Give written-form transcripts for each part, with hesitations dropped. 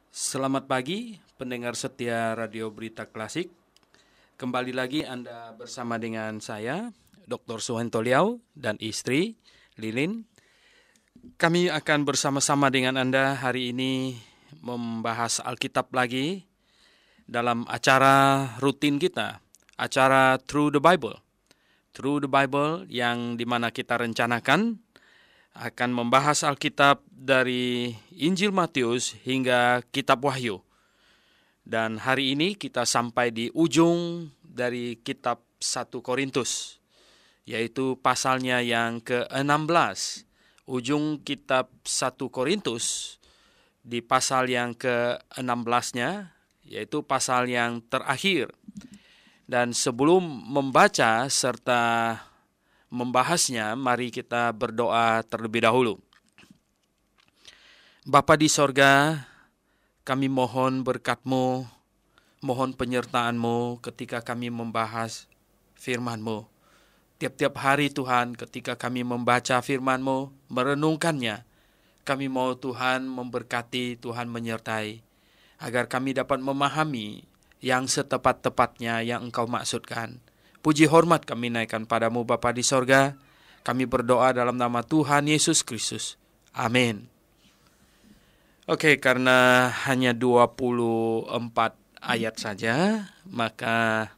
Selamat pagi, pendengar setia Radio Berita Klasik. Kembali lagi Anda bersama dengan saya, Dr. Suhento Liau, dan istri, Lilin. Kami akan bersama-sama dengan Anda hari ini membahas Alkitab lagi dalam acara rutin kita, acara Through the Bible. Through the Bible yang dimana kita rencanakan akan membahas Alkitab dari Injil Matius hingga Kitab Wahyu. Dan hari ini kita sampai di ujung dari Kitab 1 Korintus, yaitu pasalnya yang ke-16. Ujung Kitab 1 Korintus di pasal yang ke-16-nya, yaitu pasal yang terakhir. Dan sebelum membaca serta membahasnya, mari kita berdoa terlebih dahulu. Bapa di sorga, kami mohon berkat-Mu, mohon penyertaan-Mu ketika kami membahas firman-Mu. Tiap-tiap hari Tuhan, ketika kami membaca firman-Mu, merenungkannya, kami mau Tuhan memberkati, Tuhan menyertai, agar kami dapat memahami yang setepat-tepatnya yang Engkau maksudkan. Puji hormat kami naikkan padamu Bapa di sorga. Kami berdoa dalam nama Tuhan Yesus Kristus. Amin. Oke, karena hanya 24 ayat saja, maka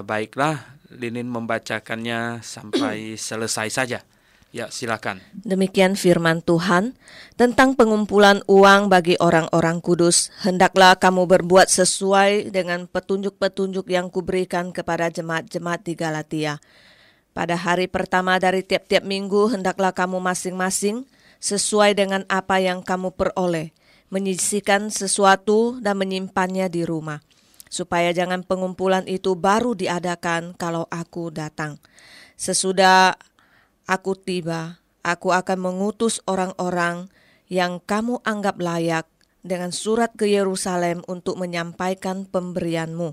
baiklah Linin membacakannya sampai selesai saja. Ya, silakan. Demikian firman Tuhan tentang pengumpulan uang bagi orang-orang kudus. Hendaklah kamu berbuat sesuai dengan petunjuk-petunjuk yang kuberikan kepada jemaat-jemaat di Galatia. Pada hari pertama dari tiap-tiap minggu, hendaklah kamu masing-masing sesuai dengan apa yang kamu peroleh, menyisihkan sesuatu dan menyimpannya di rumah, supaya jangan pengumpulan itu baru diadakan kalau aku datang. Sesudah aku tiba, aku akan mengutus orang-orang yang kamu anggap layak dengan surat ke Yerusalem untuk menyampaikan pemberianmu.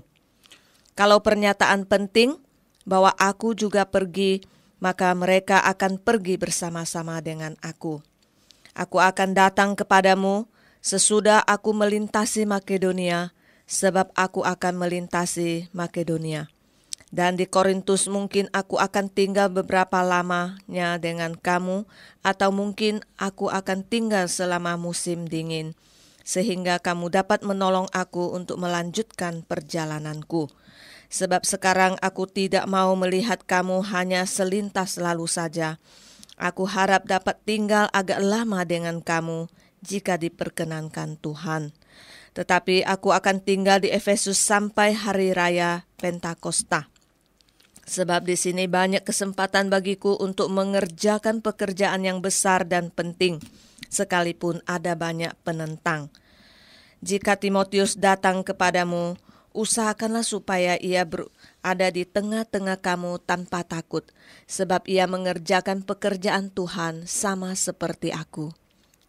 Kalau pernyataan penting bahwa aku juga pergi, maka mereka akan pergi bersama-sama dengan aku. Aku akan datang kepadamu sesudah aku melintasi Makedonia, sebab aku akan melintasi Makedonia. Dan di Korintus mungkin aku akan tinggal beberapa lamanya dengan kamu, atau mungkin aku akan tinggal selama musim dingin, sehingga kamu dapat menolong aku untuk melanjutkan perjalananku. Sebab sekarang aku tidak mau melihat kamu hanya selintas lalu saja. Aku harap dapat tinggal agak lama dengan kamu, jika diperkenankan Tuhan. Tetapi aku akan tinggal di Efesus sampai hari raya Pentakosta. Sebab di sini banyak kesempatan bagiku untuk mengerjakan pekerjaan yang besar dan penting, sekalipun ada banyak penentang. Jika Timotius datang kepadamu, usahakanlah supaya ia berada di tengah-tengah kamu tanpa takut, sebab ia mengerjakan pekerjaan Tuhan sama seperti aku.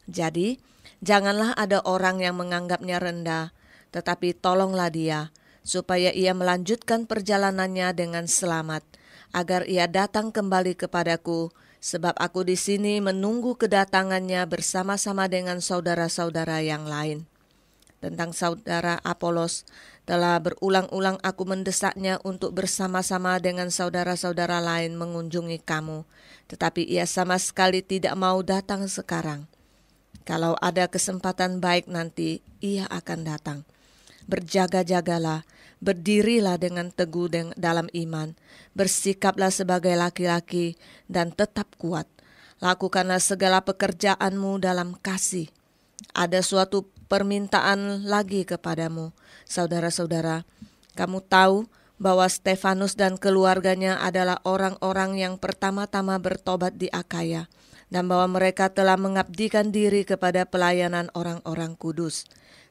Jadi, janganlah ada orang yang menganggapnya rendah, tetapi tolonglah dia, supaya ia melanjutkan perjalanannya dengan selamat, agar ia datang kembali kepadaku, sebab aku di sini menunggu kedatangannya bersama-sama dengan saudara-saudara yang lain. Tentang saudara Apolos, telah berulang-ulang aku mendesaknya untuk bersama-sama dengan saudara-saudara lain mengunjungi kamu, tetapi ia sama sekali tidak mau datang sekarang. Kalau ada kesempatan baik nanti, ia akan datang. Berjaga-jagalah, berdirilah dengan teguh dalam iman, bersikaplah sebagai laki-laki dan tetap kuat. Lakukanlah segala pekerjaanmu dalam kasih. Ada suatu permintaan lagi kepadamu, saudara-saudara. Kamu tahu bahwa Stefanus dan keluarganya adalah orang-orang yang pertama-tama bertobat di Akaya, dan bahwa mereka telah mengabdikan diri kepada pelayanan orang-orang kudus.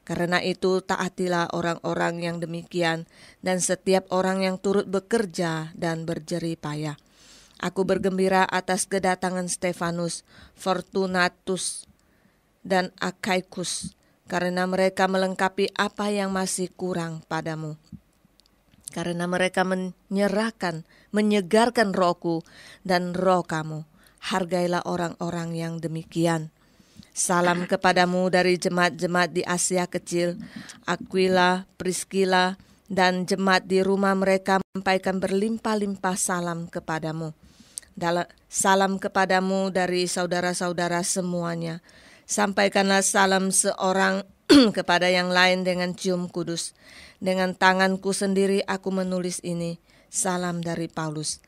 Karena itu taatilah orang-orang yang demikian dan setiap orang yang turut bekerja dan berjerih payah. Aku bergembira atas kedatangan Stefanus, Fortunatus, dan Akaikus, karena mereka melengkapi apa yang masih kurang padamu. Karena mereka menyegarkan rohku dan roh kamu. Hargailah orang-orang yang demikian. Salam kepadamu dari jemaat-jemaat di Asia Kecil, Aquila, Priscilla, dan jemaat di rumah mereka sampaikan berlimpah-limpah salam kepadamu. Salam kepadamu dari saudara-saudara semuanya. Sampaikanlah salam seorang kepada yang lain dengan cium kudus. Dengan tanganku sendiri aku menulis ini. Salam dari Paulus.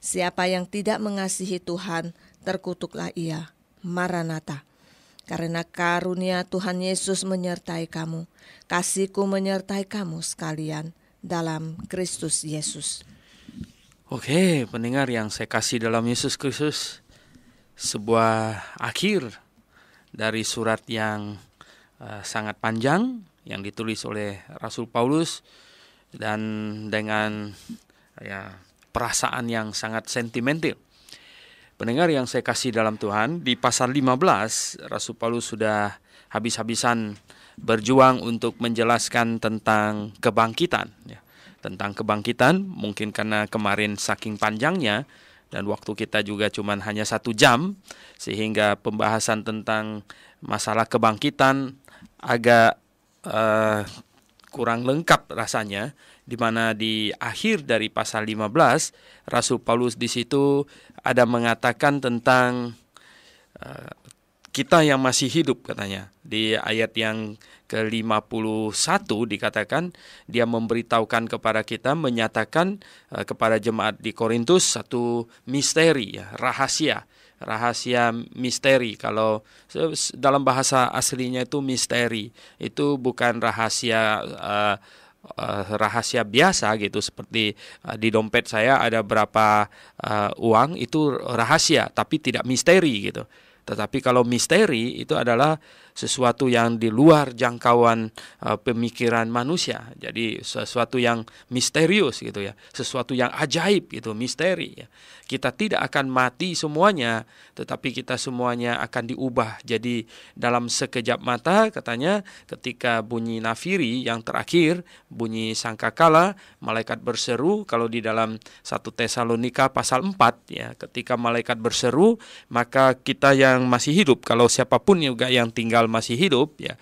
Siapa yang tidak mengasihi Tuhan, terkutuklah ia. Maranatha. Karena karunia Tuhan Yesus menyertai kamu. Kasih-Ku menyertai kamu sekalian dalam Kristus Yesus. Oke, pendengar yang saya kasih dalam Yesus Kristus, sebuah akhir dari surat yang sangat panjang yang ditulis oleh Rasul Paulus dan dengan perasaan yang sangat sentimental. Pendengar yang saya kasih dalam Tuhan, di pasal 15 Rasul Paulus sudah habis-habisan berjuang untuk menjelaskan tentang kebangkitan. Tentang kebangkitan, mungkin karena kemarin saking panjangnya dan waktu kita juga cuma hanya 1 jam, sehingga pembahasan tentang masalah kebangkitan agak kurang lengkap rasanya, di mana di akhir dari pasal 15 Rasul Paulus di situ ada mengatakan tentang kita yang masih hidup, katanya. Di ayat yang ke-51 dikatakan dia memberitahukan kepada kita, menyatakan kepada jemaat di Korintus satu misteri, rahasia misteri. Kalau dalam bahasa aslinya itu misteri, itu bukan rahasia rahasia biasa gitu, seperti di dompet saya ada berapa uang, itu rahasia tapi tidak misteri gitu. Tetapi kalau misteri itu adalah sesuatu yang di luar jangkauan pemikiran manusia. Jadi sesuatu yang misterius gitu ya, sesuatu yang ajaib gitu, misteri ya. Kita tidak akan mati semuanya, tetapi kita semuanya akan diubah. Jadi dalam sekejap mata, katanya, ketika bunyi nafiri yang terakhir, bunyi sangkakala, malaikat berseru. Kalau di dalam 1 Tesalonika pasal 4 ya, ketika malaikat berseru, maka kita yang masih hidup, kalau siapapun juga yang tinggal masih hidup ya,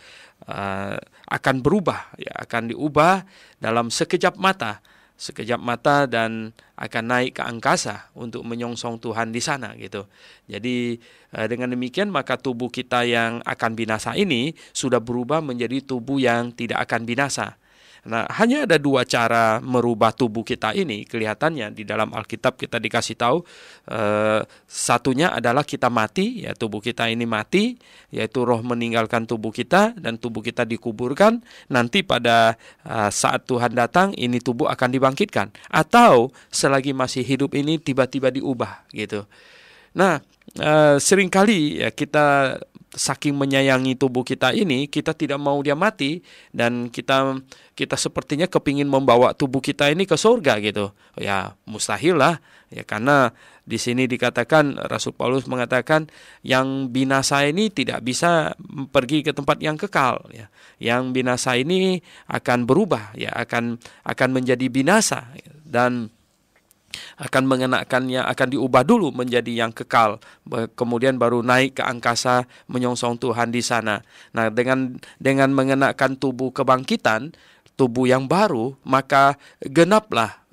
akan berubah ya, akan diubah dalam sekejap mata dan akan naik ke angkasa untuk menyongsong Tuhan di sana gitu. Jadi dengan demikian maka tubuh kita yang akan binasa ini sudah berubah menjadi tubuh yang tidak akan binasa. Nah, hanya ada 2 cara merubah tubuh kita ini, kelihatannya di dalam Alkitab kita dikasih tahu. Satunya adalah kita mati, ya, tubuh kita ini mati, yaitu roh meninggalkan tubuh kita dan tubuh kita dikuburkan. Nanti pada saat Tuhan datang, ini tubuh akan dibangkitkan. Atau selagi masih hidup ini tiba-tiba diubah gitu. Nah, seringkali ya kita saking menyayangi tubuh kita ini, kita tidak mau dia mati, dan kita sepertinya kepingin membawa tubuh kita ini ke surga gitu. Ya mustahil lah, ya, karena di sini dikatakan, Rasul Paulus mengatakan yang binasa ini tidak bisa pergi ke tempat yang kekal. Ya. Yang binasa ini akan berubah, ya, akan menjadi binasa dan akan mengenakannya, akan diubah dulu menjadi yang kekal, kemudian baru naik ke angkasa menyongsong Tuhan di sana. Nah, dengan mengenakan tubuh kebangkitan, tubuh yang baru, maka genaplah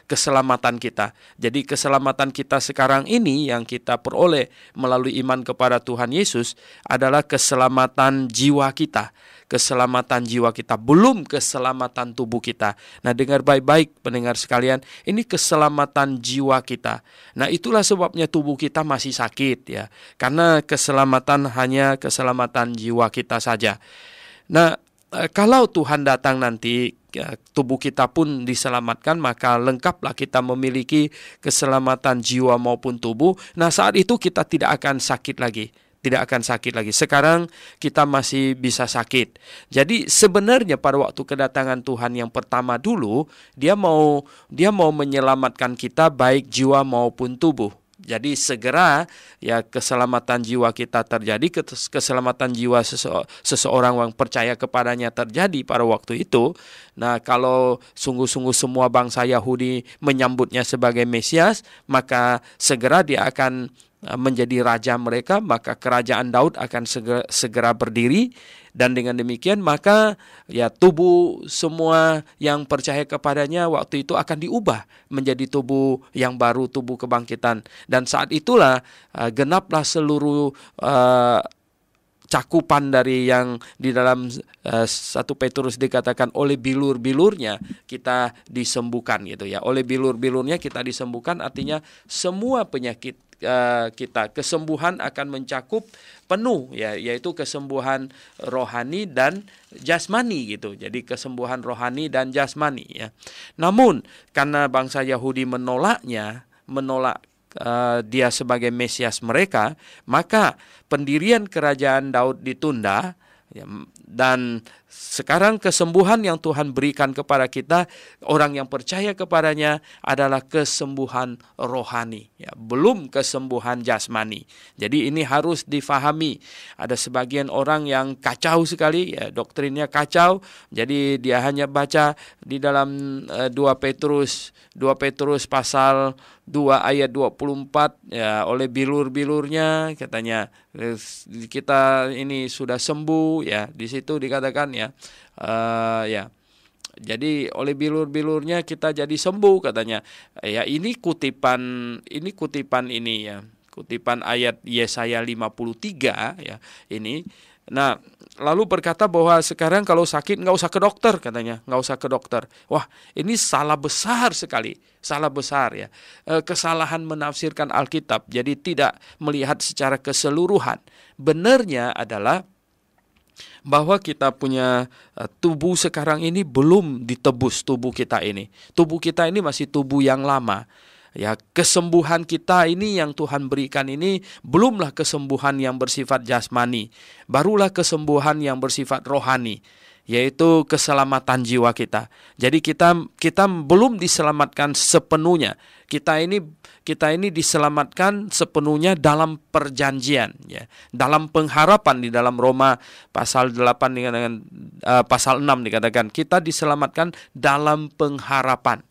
keselamatan kita. Jadi keselamatan kita sekarang ini yang kita peroleh melalui iman kepada Tuhan Yesus adalah keselamatan jiwa kita. Keselamatan jiwa kita, belum keselamatan tubuh kita. Nah, dengar baik-baik pendengar sekalian, ini keselamatan jiwa kita. Nah, itulah sebabnya tubuh kita masih sakit ya, karena keselamatan hanya keselamatan jiwa kita saja. Nah, kalau Tuhan datang nanti, tubuh kita pun diselamatkan, maka lengkaplah kita memiliki keselamatan jiwa maupun tubuh. Nah, saat itu kita tidak akan sakit lagi. Sekarang kita masih bisa sakit. Jadi sebenarnya pada waktu kedatangan Tuhan yang pertama dulu, dia mau menyelamatkan kita baik jiwa maupun tubuh. Jadi segera ya keselamatan jiwa kita terjadi, keselamatan jiwa seseorang yang percaya kepadanya terjadi pada waktu itu. Nah, kalau sungguh-sungguh semua bangsa Yahudi menyambutnya sebagai Mesias, maka segera dia akan menjadi raja mereka, maka kerajaan Daud akan segera berdiri, dan dengan demikian maka ya tubuh semua yang percaya kepadanya waktu itu akan diubah menjadi tubuh yang baru, tubuh kebangkitan. Dan saat itulah genaplah seluruh cakupan dari yang di dalam 1 Petrus dikatakan oleh bilur-bilurnya kita disembuhkan gitu ya. Oleh bilur-bilurnya kita disembuhkan, artinya semua penyakit kita, kesembuhan akan mencakup penuh ya, yaitu kesembuhan rohani dan jasmani gitu. Jadi kesembuhan rohani dan jasmani ya. Namun karena bangsa Yahudi menolak dia sebagai Mesias mereka, maka pendirian kerajaan Daud ditunda ya, dan sekarang kesembuhan yang Tuhan berikan kepada kita, orang yang percaya kepadanya, adalah kesembuhan rohani ya, belum kesembuhan jasmani. Jadi ini harus difahami. Ada sebagian orang yang kacau sekali ya, doktrinnya kacau. Jadi dia hanya baca di dalam 2 Petrus pasal 2 ayat 24 ya, oleh bilur-bilurnya katanya kita ini sudah sembuh ya. Di situ dikatakan ya, jadi oleh bilur-bilurnya kita jadi sembuh katanya. Ya ini kutipan ini ya, kutipan ayat Yesaya 53 ya ini. Nah, lalu berkata bahwa sekarang kalau sakit nggak usah ke dokter katanya, nggak usah ke dokter. Wah, ini salah besar sekali, salah besar ya. Kesalahan menafsirkan Alkitab, jadi tidak melihat secara keseluruhan. Benarnya adalah bahwa kita punya tubuh sekarang ini belum ditebus tubuh kita ini. Tubuh kita ini masih tubuh yang lama. Ya, kesembuhan kita ini yang Tuhan berikan ini belumlah kesembuhan yang bersifat jasmani, barulah kesembuhan yang bersifat rohani, yaitu keselamatan jiwa kita. Jadi kita belum diselamatkan sepenuhnya. Kita ini diselamatkan sepenuhnya dalam perjanjian ya, dalam pengharapan. Di dalam Roma pasal 8 dengan pasal 6 dikatakan kita diselamatkan dalam pengharapan.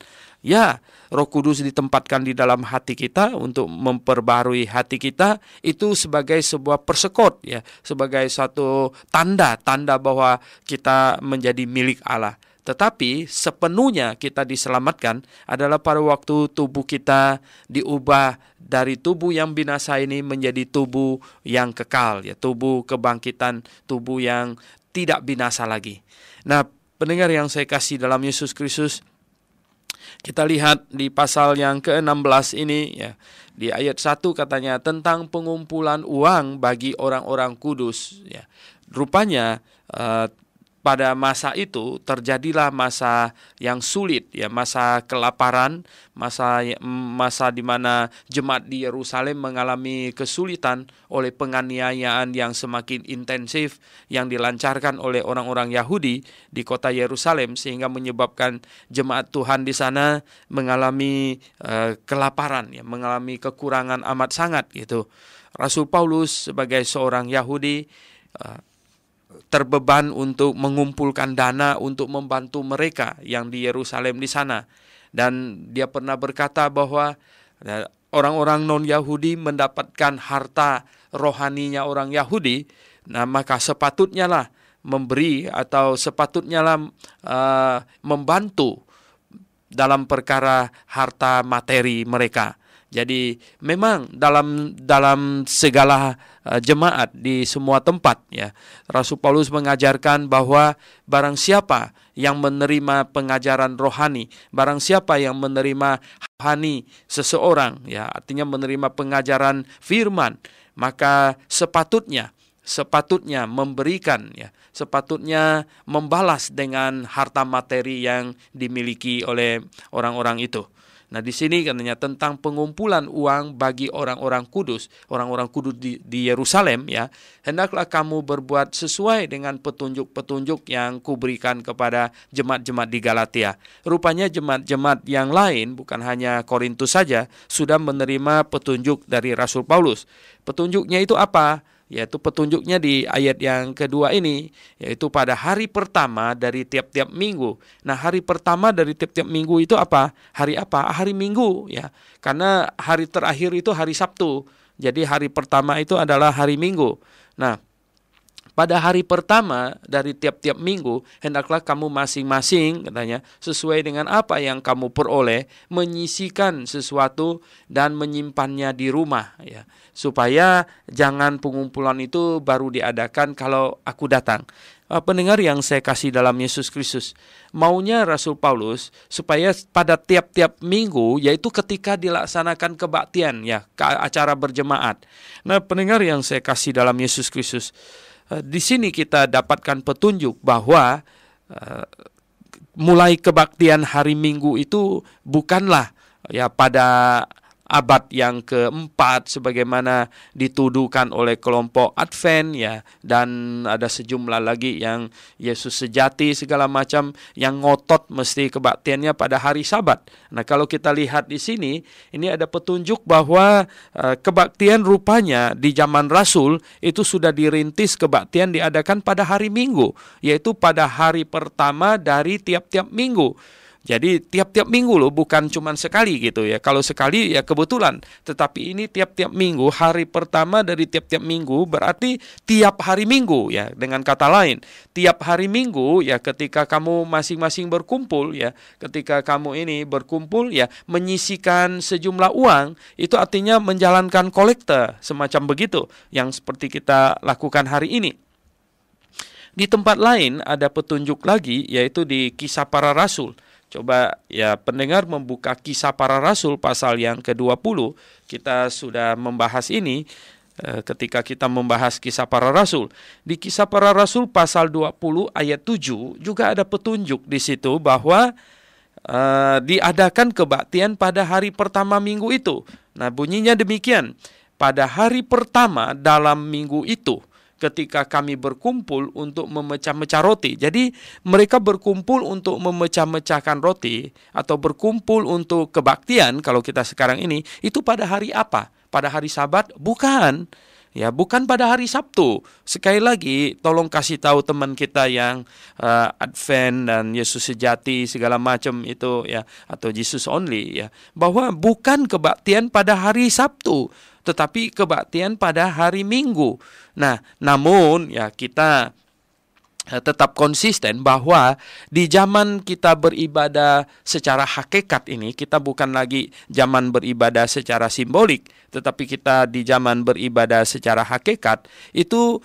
Ya, Roh Kudus ditempatkan di dalam hati kita untuk memperbarui hati kita, itu sebagai sebuah persekot ya, sebagai satu tanda bahwa kita menjadi milik Allah. Tetapi sepenuhnya kita diselamatkan adalah pada waktu tubuh kita diubah dari tubuh yang binasa ini menjadi tubuh yang kekal ya, tubuh kebangkitan, tubuh yang tidak binasa lagi. Nah, pendengar yang saya kasih dalam Yesus Kristus, kita lihat di pasal yang ke-16 ini ya, di ayat 1 katanya tentang pengumpulan uang bagi orang-orang kudus ya. Rupanya pada masa itu terjadilah masa yang sulit ya, masa kelaparan, masa di mana jemaat di Yerusalem mengalami kesulitan oleh penganiayaan yang semakin intensif yang dilancarkan oleh orang-orang Yahudi di kota Yerusalem, sehingga menyebabkan jemaat Tuhan di sana mengalami kelaparan ya, mengalami kekurangan amat sangat gitu. Rasul Paulus sebagai seorang Yahudi terbeban untuk mengumpulkan dana untuk membantu mereka yang di Yerusalem di sana. Dan dia pernah berkata bahwa orang-orang non-Yahudi mendapatkan harta rohaninya orang Yahudi, nah maka sepatutnya lah memberi atau sepatutnya lah membantu dalam perkara harta materi mereka. Jadi memang dalam segala jemaat di semua tempat ya, Rasul Paulus mengajarkan bahwa barang siapa yang menerima pengajaran rohani, barang siapa yang menerima rohani seseorang ya, artinya menerima pengajaran firman, maka sepatutnya memberikan ya, sepatutnya membalas dengan harta materi yang dimiliki oleh orang-orang itu. Nah, di sini katanya tentang pengumpulan uang bagi orang-orang kudus di Yerusalem ya. Hendaklah kamu berbuat sesuai dengan petunjuk-petunjuk yang kuberikan kepada jemaat-jemaat di Galatia. Rupanya jemaat-jemaat yang lain, bukan hanya Korintus saja, sudah menerima petunjuk dari Rasul Paulus. Petunjuknya itu apa? Yaitu petunjuknya di ayat yang kedua ini, yaitu pada hari pertama dari tiap-tiap minggu. Nah, hari pertama dari tiap-tiap minggu itu apa? Hari apa? Hari Minggu ya. Karena hari terakhir itu hari Sabtu. Jadi hari pertama itu adalah hari Minggu. Nah, pada hari pertama dari tiap-tiap minggu, hendaklah kamu masing-masing, katanya, sesuai dengan apa yang kamu peroleh, menyisihkan sesuatu dan menyimpannya di rumah, ya, supaya jangan pengumpulan itu baru diadakan kalau aku datang. Pendengar yang saya kasih dalam Yesus Kristus, maunya Rasul Paulus supaya pada tiap-tiap minggu, yaitu ketika dilaksanakan kebaktian, ya, acara berjemaat. Nah, pendengar yang saya kasih dalam Yesus Kristus, di sini kita dapatkan petunjuk bahwa mulai kebaktian hari Minggu itu bukanlah ya pada abad yang keempat sebagaimana dituduhkan oleh kelompok Advent, ya, dan ada sejumlah lagi yang Yesus sejati segala macam yang ngotot mesti kebaktiannya pada hari Sabat. Nah, kalau kita lihat di sini, ini ada petunjuk bahwa kebaktian rupanya di zaman Rasul itu sudah dirintis kebaktian diadakan pada hari Minggu, yaitu pada hari pertama dari tiap-tiap minggu. Jadi tiap-tiap minggu loh, bukan cuma sekali gitu ya. Kalau sekali ya kebetulan, tetapi ini tiap-tiap minggu, hari pertama dari tiap-tiap minggu berarti tiap hari Minggu ya. Dengan kata lain, tiap hari Minggu ya ketika kamu masing-masing berkumpul ya, ketika kamu ini berkumpul ya, menyisihkan sejumlah uang, itu artinya menjalankan kolekte semacam begitu yang seperti kita lakukan hari ini. Di tempat lain ada petunjuk lagi, yaitu di Kisah Para Rasul. Coba ya pendengar membuka Kisah Para Rasul pasal yang ke-20. Kita sudah membahas ini ketika kita membahas Kisah Para Rasul. Di Kisah Para Rasul pasal 20 ayat 7 juga ada petunjuk di situ bahwa diadakan kebaktian pada hari pertama minggu itu. Nah, bunyinya demikian. Pada hari pertama dalam minggu itu, ketika kami berkumpul untuk memecah-mecah roti. Jadi mereka berkumpul untuk memecah-mecahkan roti atau berkumpul untuk kebaktian kalau kita sekarang ini, itu pada hari apa? Pada hari Sabat? Bukan. Ya, bukan pada hari Sabtu. Sekali lagi, tolong kasih tahu teman kita yang Advent dan Yesus sejati segala macam itu ya, atau Jesus only ya, bahwa bukan kebaktian pada hari Sabtu, tetapi kebaktian pada hari Minggu. Nah, namun ya kita tetap konsisten bahwa di zaman kita beribadah secara hakikat ini, kita bukan lagi zaman beribadah secara simbolik, tetapi kita di zaman beribadah secara hakikat, itu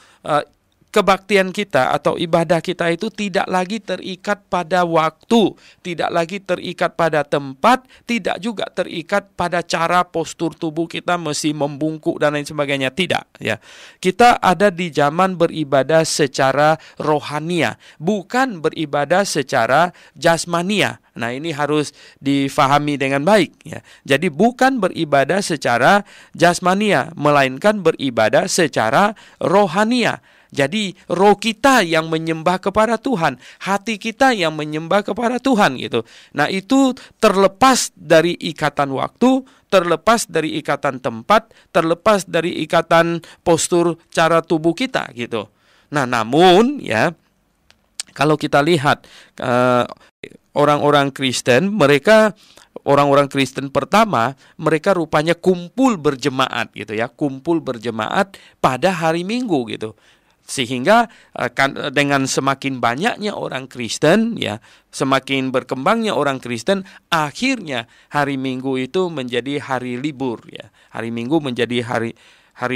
kebaktian kita atau ibadah kita itu tidak lagi terikat pada waktu, tidak lagi terikat pada tempat, tidak juga terikat pada cara postur tubuh kita mesti membungkuk dan lain sebagainya, tidak ya. Kita ada di zaman beribadah secara rohania, bukan beribadah secara jasmania. Nah, ini harus difahami dengan baik ya. Jadi bukan beribadah secara jasmania, melainkan beribadah secara rohania. Jadi roh kita yang menyembah kepada Tuhan, hati kita yang menyembah kepada Tuhan gitu. Nah, itu terlepas dari ikatan waktu, terlepas dari ikatan tempat, terlepas dari ikatan postur cara tubuh kita gitu. Nah, namun ya kalau kita lihat orang-orang Kristen, orang-orang Kristen pertama, mereka rupanya kumpul berjemaat gitu ya, kumpul berjemaat pada hari Minggu gitu. Sehingga dengan semakin banyaknya orang Kristen ya, semakin berkembangnya orang Kristen, akhirnya hari Minggu itu menjadi hari libur ya. Hari Minggu menjadi hari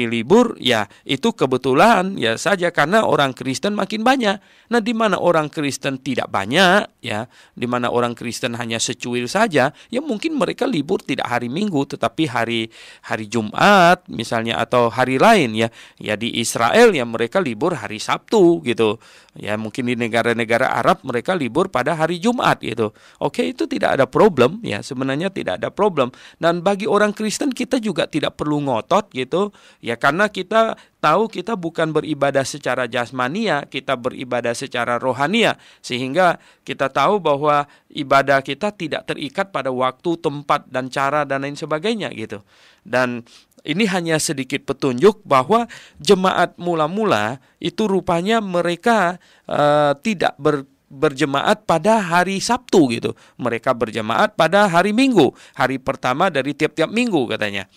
libur ya, itu kebetulan ya saja karena orang Kristen makin banyak. Nah, di mana orang Kristen tidak banyak ya, di mana orang Kristen hanya secuil saja, ya mungkin mereka libur tidak hari Minggu tetapi hari Jumat misalnya atau hari lain ya. Ya di Israel ya mereka libur hari Sabtu gitu. Ya mungkin di negara-negara Arab mereka libur pada hari Jumat gitu. Oke, itu tidak ada problem ya, sebenarnya tidak ada problem. Dan bagi orang Kristen kita juga tidak perlu ngotot gitu. Ya karena kita tahu kita bukan beribadah secara jasmania, kita beribadah secara rohania. Sehingga kita tahu bahwa ibadah kita tidak terikat pada waktu, tempat, dan cara, dan lain sebagainya gitu. Dan ini hanya sedikit petunjuk bahwa jemaat mula-mula itu rupanya mereka tidak berjemaat pada hari Sabtu gitu. Mereka berjemaat pada hari Minggu, hari pertama dari tiap-tiap minggu katanya.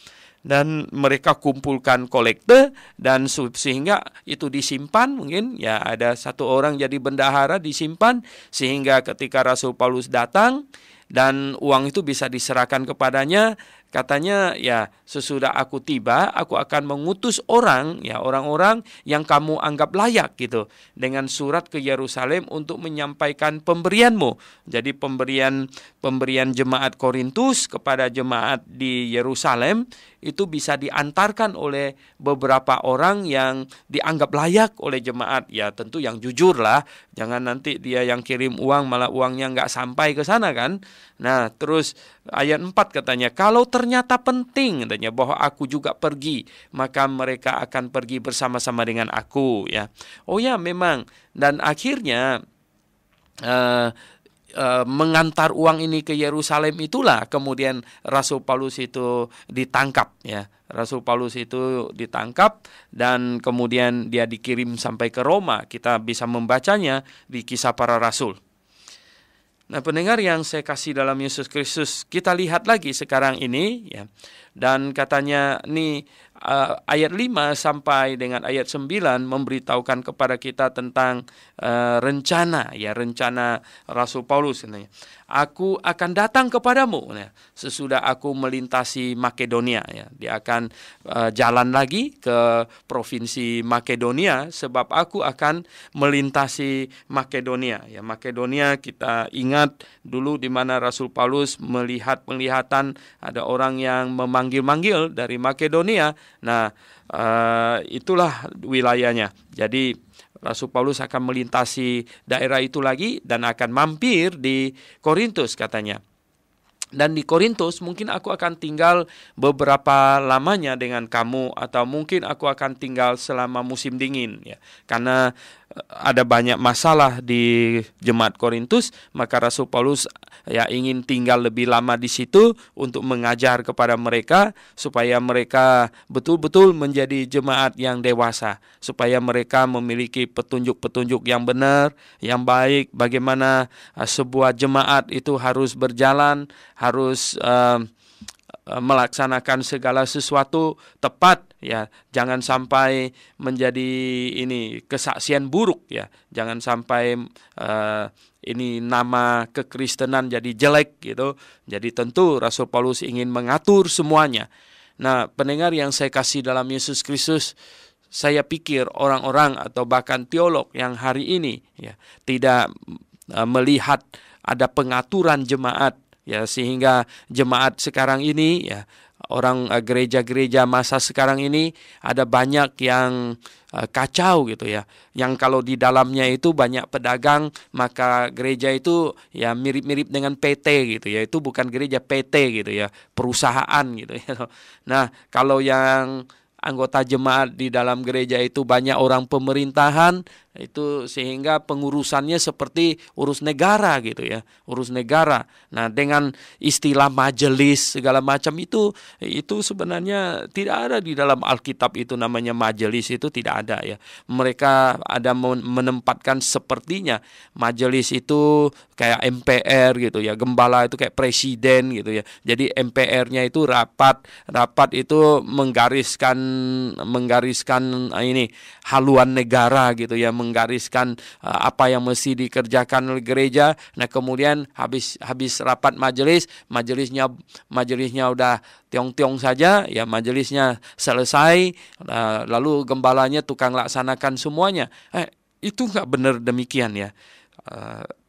dan mereka kumpulkan kolekte dan sehingga itu disimpan, mungkin ya ada satu orang jadi bendahara disimpan sehingga ketika Rasul Paulus datang dan uang itu bisa diserahkan kepadanya. Katanya ya sesudah aku tiba aku akan mengutus orang-orang yang kamu anggap layak gitu dengan surat ke Yerusalem untuk menyampaikan pemberianmu. Jadi pemberian jemaat Korintus kepada jemaat di Yerusalem itu bisa diantarkan oleh beberapa orang yang dianggap layak oleh jemaat. Ya tentu yang jujur lah, jangan nanti dia yang kirim uang malah uangnya nggak sampai ke sana kan. Nah terus ayat 4 katanya, kalau ternyata penting katanya bahwa aku juga pergi, maka mereka akan pergi bersama-sama dengan aku ya. Oh ya memang, dan akhirnya mengantar uang ini ke Yerusalem itulah kemudian Rasul Paulus itu ditangkap ya. Rasul Paulus itu ditangkap dan kemudian dia dikirim sampai ke Roma. Kita bisa membacanya di Kisah Para Rasul. Nah, pendengar yang saya kasih dalam Yesus Kristus, kita lihat lagi sekarang ini ya. Dan katanya nih ayat 5 sampai dengan ayat 9 memberitahukan kepada kita tentang rencana Rasul Paulus katanya. Aku akan datang kepadamu ya, sesudah aku melintasi Makedonia ya. Dia akan jalan lagi ke provinsi Makedonia sebab aku akan melintasi Makedonia ya. Makedonia kita ingat dulu di mana Rasul Paulus melihat penglihatan ada orang yang memanggil-manggil dari Makedonia. Nah, itulah wilayahnya. Jadi Rasul Paulus akan melintasi daerah itu lagi dan akan mampir di Korintus katanya. Dan di Korintus mungkin aku akan tinggal beberapa lamanya dengan kamu, atau mungkin aku akan tinggal selama musim dingin ya. Karena ada banyak masalah di jemaat Korintus, maka Rasul Paulus ya ingin tinggal lebih lama di situ untuk mengajar kepada mereka supaya mereka betul-betul menjadi jemaat yang dewasa, supaya mereka memiliki petunjuk-petunjuk yang benar, yang baik, bagaimana sebuah jemaat itu harus berjalan, harus melaksanakan segala sesuatu tepat ya. Jangan sampai menjadi ini kesaksian buruk ya. Jangan sampai ini nama kekristenan jadi jelek gitu. Jadi tentu Rasul Paulus ingin mengatur semuanya. Nah, pendengar yang saya kasih dalam Yesus Kristus, saya pikir orang-orang atau bahkan teolog yang hari ini ya tidak melihat ada pengaturan jemaat ya, sehingga jemaat sekarang ini ya, orang gereja-gereja masa sekarang ini ada banyak yang kacau gitu ya. Yang kalau di dalamnya itu banyak pedagang, maka gereja itu ya mirip-mirip dengan PT gitu ya. Itu bukan gereja, PT gitu ya, perusahaan gitu ya. Nah, kalau yang anggota jemaat di dalam gereja itu banyak orang pemerintahan, itu sehingga pengurusannya seperti urus negara gitu ya, urus negara. Nah, dengan istilah majelis segala macam itu sebenarnya tidak ada di dalam Alkitab. Itu namanya majelis, itu tidak ada ya. Mereka ada menempatkan sepertinya majelis itu kayak MPR gitu ya, gembala itu kayak presiden gitu ya. Jadi MPR-nya itu rapat itu menggariskan ini haluan negara gitu ya, menggariskan apa yang mesti dikerjakan oleh gereja. Nah, kemudian habis rapat majelisnya udah tiong-tiong saja ya, majelisnya selesai, lalu gembalanya tukang laksanakan semuanya. Itu enggak benar demikian ya.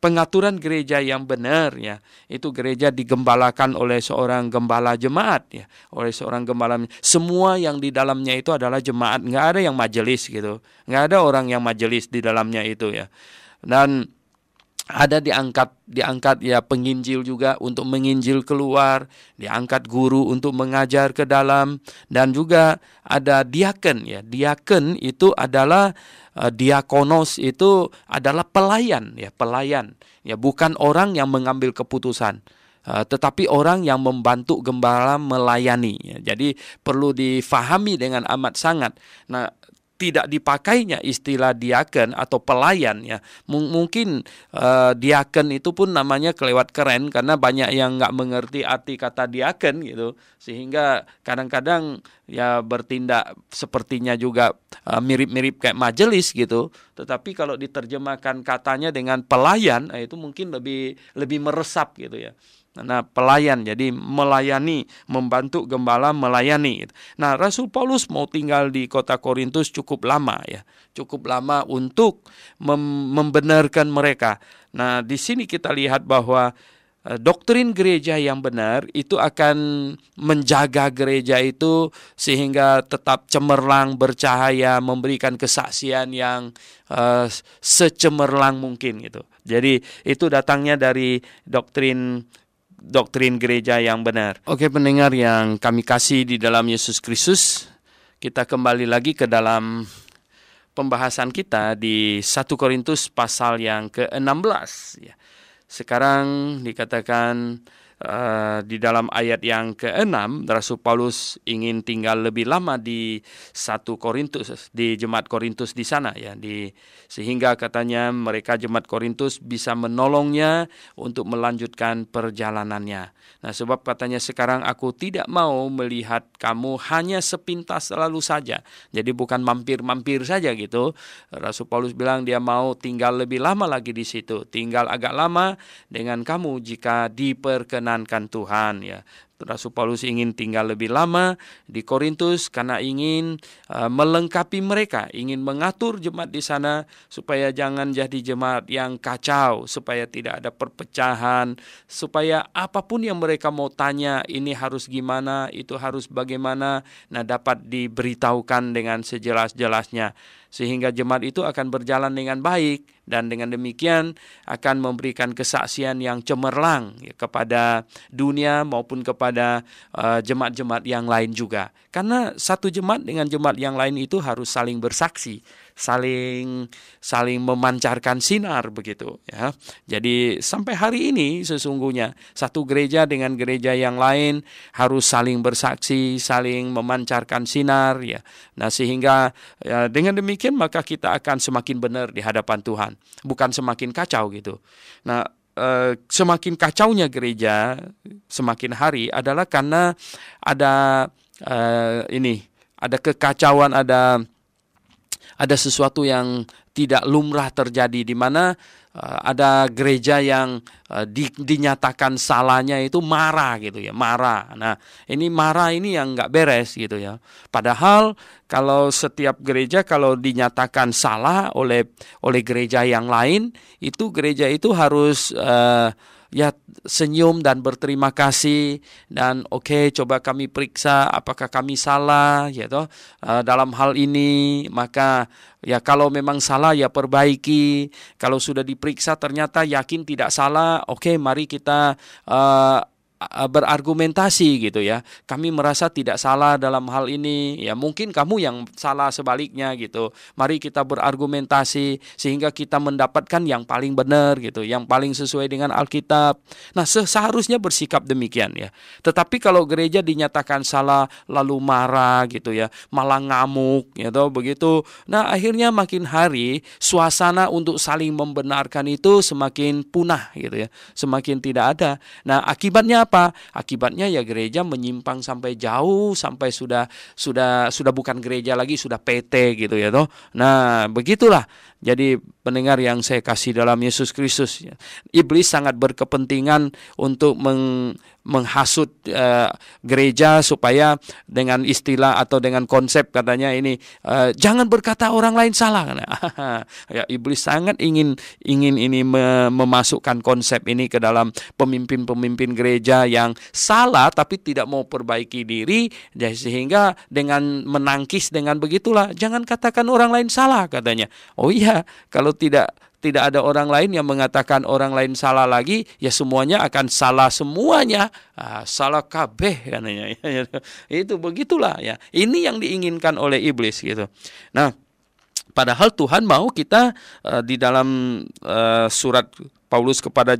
Pengaturan gereja yang benar ya, itu gereja digembalakan oleh seorang gembala jemaat ya, oleh seorang gembala. Semua yang di dalamnya itu adalah jemaat, nggak ada yang majelis gitu, nggak ada orang yang majelis di dalamnya itu ya. Dan ada diangkat ya penginjil juga untuk menginjil keluar, diangkat guru untuk mengajar ke dalam, dan juga ada diaken ya. Diaken itu adalah diakonos itu adalah pelayan ya, bukan orang yang mengambil keputusan, tetapi orang yang membantu gembala melayani ya. Jadi perlu difahami dengan amat sangat. Nah, tidak dipakainya istilah diaken atau pelayan ya. Mungkin diaken itu pun namanya kelewat keren karena banyak yang nggak mengerti arti kata diaken gitu, sehingga kadang-kadang ya bertindak sepertinya juga mirip-mirip kayak majelis gitu. Tetapi kalau diterjemahkan katanya dengan pelayan, itu mungkin lebih meresap gitu ya. Nah, pelayan, jadi melayani, membantu gembala melayani. Nah, Rasul Paulus mau tinggal di kota Korintus cukup lama ya, cukup lama untuk membenarkan mereka. Nah, di sini kita lihat bahwa doktrin gereja yang benar itu akan menjaga gereja itu sehingga tetap cemerlang, bercahaya, memberikan kesaksian yang secemerlang mungkin gitu. Jadi itu datangnya dari doktrin gereja yang benar. Oke, pendengar yang kami kasih di dalam Yesus Kristus, kita kembali lagi ke dalam pembahasan kita di 1 Korintus pasal yang ke-16 ya. Sekarang dikatakan di dalam ayat yang ke-6, Rasul Paulus ingin tinggal lebih lama di 1 Korintus, di jemaat Korintus di sana ya, sehingga katanya mereka jemaat Korintus bisa menolongnya untuk melanjutkan perjalanannya. Nah, sebab katanya sekarang aku tidak mau melihat kamu hanya sepintas lalu saja. Jadi bukan mampir-mampir saja gitu. Rasul Paulus bilang dia mau tinggal lebih lama lagi di situ, tinggal agak lama dengan kamu jika diperkenankan Tuhan ya. Rasul Paulus ingin tinggal lebih lama di Korintus karena ingin melengkapi mereka, ingin mengatur jemaat di sana supaya jangan jadi jemaat yang kacau, supaya tidak ada perpecahan, supaya apapun yang mereka mau tanya, ini harus gimana, itu harus bagaimana, nah dapat diberitahukan dengan sejelas-jelasnya. Sehingga jemaat itu akan berjalan dengan baik dan dengan demikian akan memberikan kesaksian yang cemerlang ya, kepada dunia maupun kepada jemaat-jemaat yang lain juga. Karena satu jemaat dengan jemaat yang lain itu harus saling bersaksi, saling memancarkan sinar begitu ya. Jadi sampai hari ini sesungguhnya satu gereja dengan gereja yang lain harus saling bersaksi, saling memancarkan sinar ya. Nah, sehingga ya, dengan demikian maka kita akan semakin benar di hadapan Tuhan, bukan semakin kacau gitu. Nah, semakin kacaunya gereja semakin hari adalah karena ada ada kekacauan, ada sesuatu yang tidak lumrah terjadi di mana ada gereja yang dinyatakan salahnya itu marah gitu ya, marah. Nah, ini marah ini yang nggak beres gitu ya. Padahal kalau setiap gereja kalau dinyatakan salah oleh gereja yang lain, itu gereja itu harus ya senyum dan berterima kasih dan oke, coba kami periksa apakah kami salah ya toh dalam hal ini, maka ya kalau memang salah ya perbaiki, kalau sudah diperiksa ternyata yakin tidak salah, oke, mari kita berargumentasi gitu ya. Kami merasa tidak salah dalam hal ini, ya mungkin kamu yang salah sebaliknya gitu. Mari kita berargumentasi sehingga kita mendapatkan yang paling benar gitu, yang paling sesuai dengan Alkitab. Nah, seharusnya bersikap demikian ya. Tetapi kalau gereja dinyatakan salah lalu marah gitu ya, malah ngamuk gitu begitu. Nah, akhirnya makin hari suasana untuk saling membenarkan itu semakin punah gitu ya, semakin tidak ada. Nah, akibatnya apa? Akibatnya ya gereja menyimpang sampai jauh, sampai sudah bukan gereja lagi, sudah PT gitu ya toh. Nah, begitulah. Jadi pendengar yang saya kasih dalam Yesus Kristus, iblis sangat berkepentingan untuk menghasut gereja supaya dengan istilah atau dengan konsep katanya ini jangan berkata orang lain salah. Ya, iblis sangat ingin ini memasukkan konsep ini ke dalam pemimpin-pemimpin gereja yang salah tapi tidak mau perbaiki diri, sehingga dengan menangkis dengan begitulah, jangan katakan orang lain salah katanya. Oh iya, kalau tidak ada orang lain yang mengatakan orang lain salah lagi, ya semuanya akan salah semuanya. Salah kabeh katanya. Itu begitulah ya. Ini yang diinginkan oleh iblis gitu. Nah, padahal Tuhan mau kita di dalam surat Paulus kepada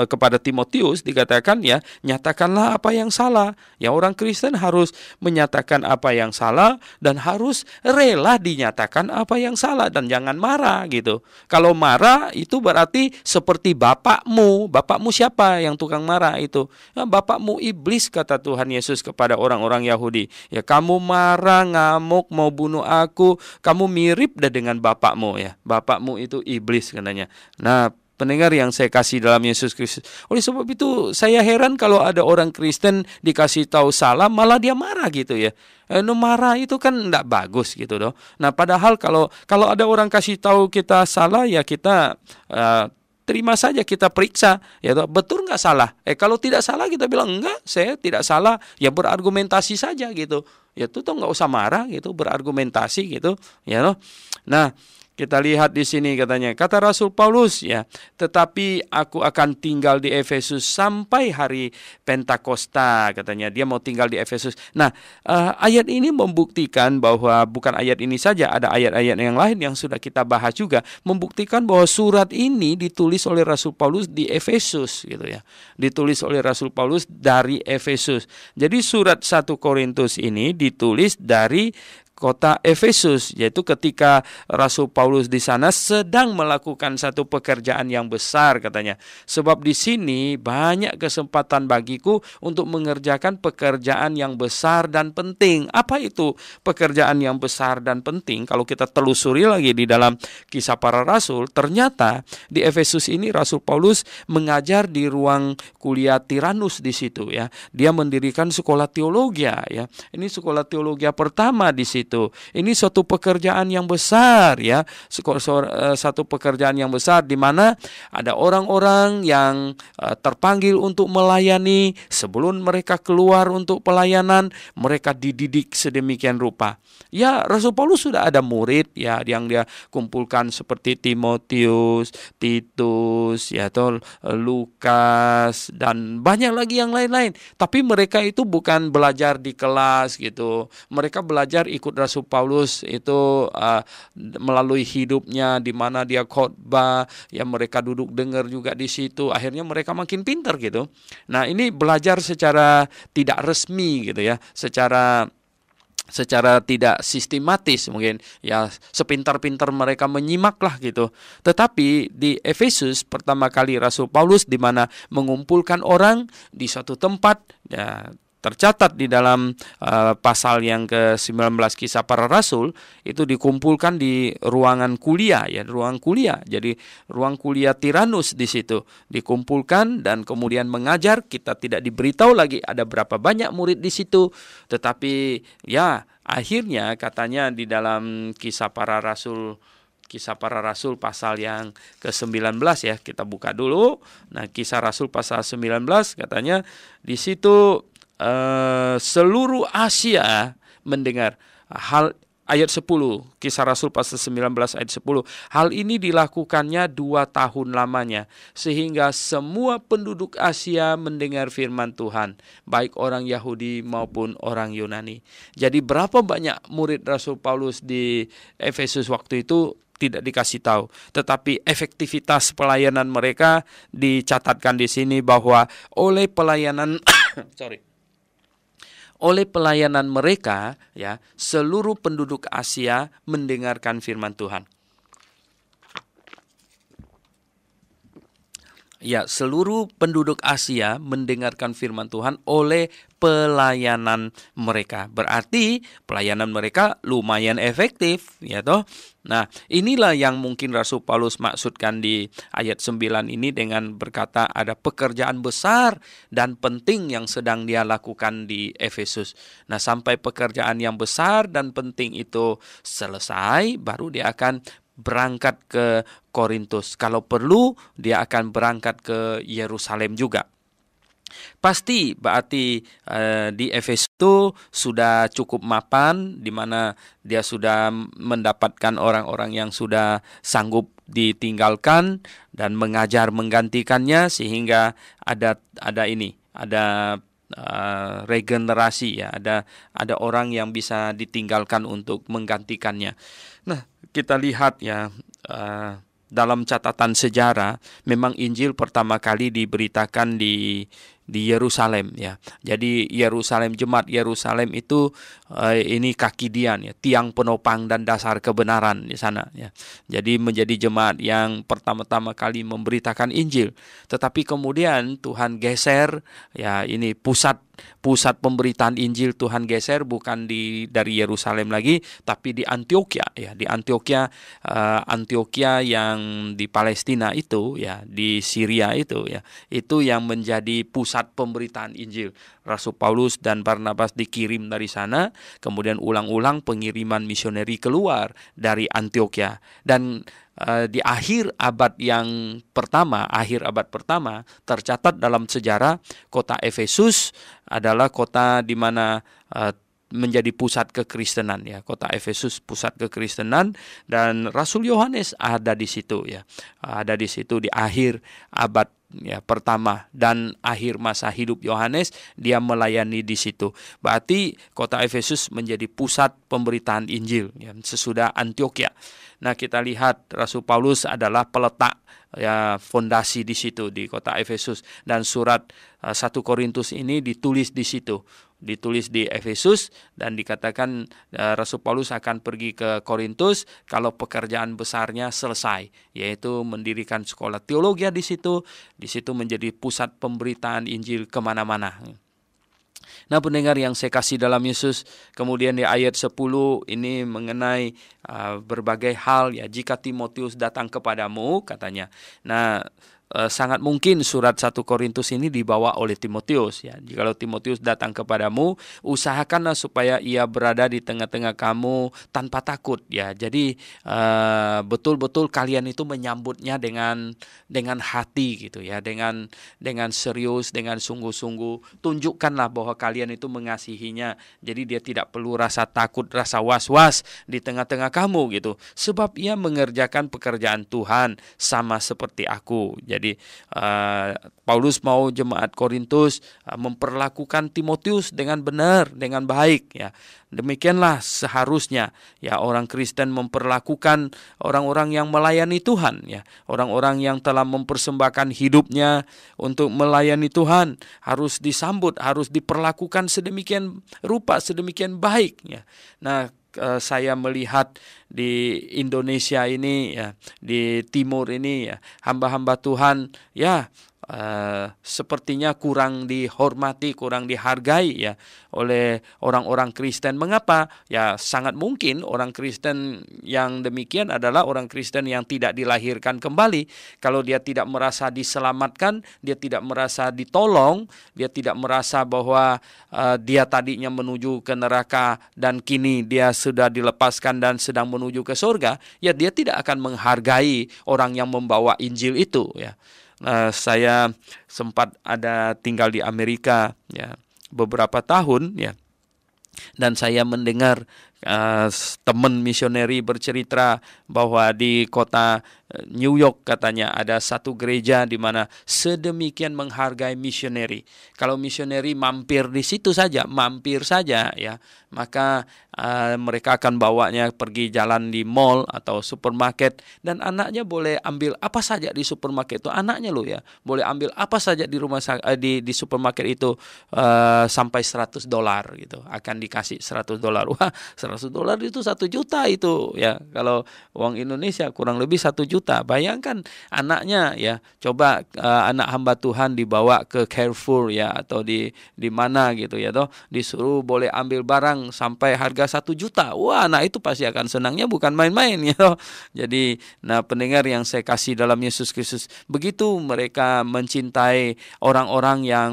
kepada Timotius dikatakan ya, nyatakanlah apa yang salah. Ya, orang Kristen harus menyatakan apa yang salah dan harus rela dinyatakan apa yang salah dan jangan marah gitu. Kalau marah itu berarti seperti bapakmu. Bapakmu siapa yang tukang marah itu? Ya, bapakmu iblis, kata Tuhan Yesus kepada orang-orang Yahudi. Ya, kamu marah, ngamuk, mau bunuh aku, kamu mirip dah dengan bapakmu ya. Bapakmu itu iblis katanya. Nah, pendengar yang saya kasih dalam Yesus Kristus. Oleh sebab itu saya heran kalau ada orang Kristen dikasih tahu salah malah dia marah gitu ya. Marah itu kan enggak bagus gitu loh. Nah, padahal kalau ada orang kasih tahu kita salah ya kita terima saja, kita periksa ya toh, betul nggak salah. Kalau tidak salah kita bilang enggak, saya tidak salah, ya berargumentasi saja gitu. Ya itu tuh nggak usah marah gitu, berargumentasi gitu ya toh. Nah, kita lihat di sini katanya, kata Rasul Paulus ya, tetapi aku akan tinggal di Efesus sampai hari Pentakosta, katanya dia mau tinggal di Efesus. Nah, ayat ini membuktikan bahwa bukan ayat ini saja, ada ayat-ayat yang lain yang sudah kita bahas juga, membuktikan bahwa surat ini ditulis oleh Rasul Paulus di Efesus gitu ya. Ditulis oleh Rasul Paulus dari Efesus. Jadi surat 1 Korintus ini ditulis dari kota Efesus, yaitu ketika Rasul Paulus di sana sedang melakukan satu pekerjaan yang besar katanya. Sebab di sini banyak kesempatan bagiku untuk mengerjakan pekerjaan yang besar dan penting. Apa itu pekerjaan yang besar dan penting? Kalau kita telusuri lagi di dalam Kisah Para Rasul, ternyata di Efesus ini Rasul Paulus mengajar di ruang kuliah Tiranus di situ ya. Dia mendirikan sekolah teologi ya. Ini sekolah teologi pertama di situ. Ini suatu pekerjaan yang besar ya, satu pekerjaan yang besar di mana ada orang-orang yang terpanggil untuk melayani. Sebelum mereka keluar untuk pelayanan, mereka dididik sedemikian rupa. Ya, Rasul Paulus sudah ada murid ya yang dia kumpulkan seperti Timotius, Titus, ya atau Lukas dan banyak lagi yang lain-lain. Tapi mereka itu bukan belajar di kelas gitu. Mereka belajar ikut Rasul Paulus itu melalui hidupnya, di mana dia khotbah, ya mereka duduk dengar juga di situ. Akhirnya mereka makin pintar gitu. Nah, ini belajar secara tidak resmi gitu ya, secara tidak sistematis mungkin ya, sepintar-pintar mereka menyimaklah gitu. Tetapi di Efesus pertama kali Rasul Paulus di mana mengumpulkan orang di suatu tempat ya, tercatat di dalam pasal yang ke-19 Kisah Para Rasul, itu dikumpulkan di ruangan kuliah ya, ruang kuliah. Jadi ruang kuliah Tiranus di situ dikumpulkan dan kemudian mengajar. Kita tidak diberitahu lagi ada berapa banyak murid di situ, tetapi ya akhirnya katanya di dalam Kisah Para Rasul pasal yang ke-19 ya, kita buka dulu. Nah, Kisah Rasul pasal 19 katanya di situ seluruh Asia mendengar hal. Ayat 10, Kisah Rasul pasal 19 ayat 10. Hal ini dilakukannya 2 tahun lamanya, sehingga semua penduduk Asia mendengar firman Tuhan, baik orang Yahudi maupun orang Yunani. Jadi berapa banyak murid Rasul Paulus di Efesus waktu itu tidak dikasih tahu, tetapi efektivitas pelayanan mereka dicatatkan di sini bahwa oleh pelayanan mereka ya, seluruh penduduk Asia mendengarkan firman Tuhan. Ya, seluruh penduduk Asia mendengarkan firman Tuhan oleh pelayanan mereka. Berarti pelayanan mereka lumayan efektif, ya toh. Nah, inilah yang mungkin Rasul Paulus maksudkan di ayat 9 ini dengan berkata ada pekerjaan besar dan penting yang sedang dia lakukan di Efesus. Nah, sampai pekerjaan yang besar dan penting itu selesai, baru dia akan berangkat ke Korintus. Kalau perlu, dia akan berangkat ke Yerusalem juga. Pasti berarti di Efesus itu sudah cukup mapan, di mana dia sudah mendapatkan orang-orang yang sudah sanggup ditinggalkan dan mengajar menggantikannya, sehingga ada regenerasi ya, ada orang yang bisa ditinggalkan untuk menggantikannya. Nah, kita lihat ya, dalam catatan sejarah memang Injil pertama kali diberitakan di Yerusalem ya. Jadi jemaat Yerusalem itu ini kaki dian ya, tiang penopang dan dasar kebenaran di sana ya. Jadi menjadi jemaat yang pertama-tama kali memberitakan Injil. Tetapi kemudian Tuhan geser ya, ini pusat pemberitaan Injil Tuhan geser bukan dari Yerusalem lagi, tapi di Antioquia ya, di Antioquia yang di Palestina itu ya, di Syria itu ya, itu yang menjadi pusat pemberitaan Injil. Rasul Paulus dan Barnabas dikirim dari sana, kemudian ulang-ulang pengiriman misioneri keluar dari Antioquia. Dan di akhir abad pertama tercatat dalam sejarah kota Efesus adalah kota di mana menjadi pusat kekristenan ya. Kota Efesus pusat kekristenan, dan Rasul Yohanes ada di situ ya. Ada di situ di akhir abad ya pertama dan akhir masa hidup Yohanes, dia melayani di situ. Berarti kota Efesus menjadi pusat pemberitaan Injil ya, sesudah Antioquia. Nah, kita lihat Rasul Paulus adalah peletak ya fondasi di situ di kota Efesus, dan surat 1 Korintus ini ditulis di situ. Ditulis di Efesus, dan dikatakan Rasul Paulus akan pergi ke Korintus kalau pekerjaan besarnya selesai, yaitu mendirikan sekolah teologi di situ. Di situ menjadi pusat pemberitaan Injil kemana-mana. Nah, pendengar yang saya kasih dalam Yesus, kemudian di ayat 10 ini mengenai berbagai hal ya, jika Timotius datang kepadamu katanya. Nah, sangat mungkin surat 1 Korintus ini dibawa oleh Timotius ya. Jikalau Timotius datang kepadamu, usahakanlah supaya ia berada di tengah-tengah kamu tanpa takut ya. Jadi betul-betul kalian itu menyambutnya dengan hati gitu ya, dengan serius, dengan sungguh-sungguh. Tunjukkanlah bahwa kalian itu mengasihinya. Jadi dia tidak perlu rasa takut, rasa was-was di tengah-tengah kamu gitu. Sebab ia mengerjakan pekerjaan Tuhan sama seperti aku. Jadi Paulus mau jemaat Korintus memperlakukan Timotius dengan benar, dengan baik ya. Demikianlah seharusnya ya orang Kristen memperlakukan orang-orang yang melayani Tuhan ya. Orang-orang yang telah mempersembahkan hidupnya untuk melayani Tuhan harus disambut, harus diperlakukan sedemikian rupa, sedemikian baik ya. Nah, saya melihat di Indonesia ini ya, di timur ini ya, hamba-hamba Tuhan ya sepertinya kurang dihormati, kurang dihargai ya oleh orang-orang Kristen. Mengapa? Ya sangat mungkin orang Kristen yang demikian adalah orang Kristen yang tidak dilahirkan kembali. Kalau dia tidak merasa diselamatkan, dia tidak merasa ditolong, dia tidak merasa bahwa dia tadinya menuju ke neraka dan kini dia sudah dilepaskan dan sedang menuju ke surga, ya dia tidak akan menghargai orang yang membawa Injil itu ya. Saya sempat ada tinggal di Amerika ya beberapa tahun ya, dan saya mendengar teman misioneri bercerita bahwa di kota New York katanya ada satu gereja di mana sedemikian menghargai misioneri. Kalau misioneri mampir di situ saja, mampir saja ya, maka mereka akan bawanya pergi jalan di mall atau supermarket, dan anaknya boleh ambil apa saja di supermarket itu. Anaknya loh ya, boleh ambil apa saja di di supermarket itu sampai $100 gitu. Akan dikasih $100. Wah, $100 itu 1 juta itu ya. Kalau uang Indonesia kurang lebih 1 juta. Bayangkan anaknya ya, coba anak hamba Tuhan dibawa ke Carrefour ya, atau di mana gitu ya toh, disuruh boleh ambil barang sampai harga 1 juta. Wah, anak itu pasti akan senangnya bukan main-main ya toh. Jadi, nah pendengar yang saya kasih dalam Yesus Kristus, begitu mereka mencintai orang-orang yang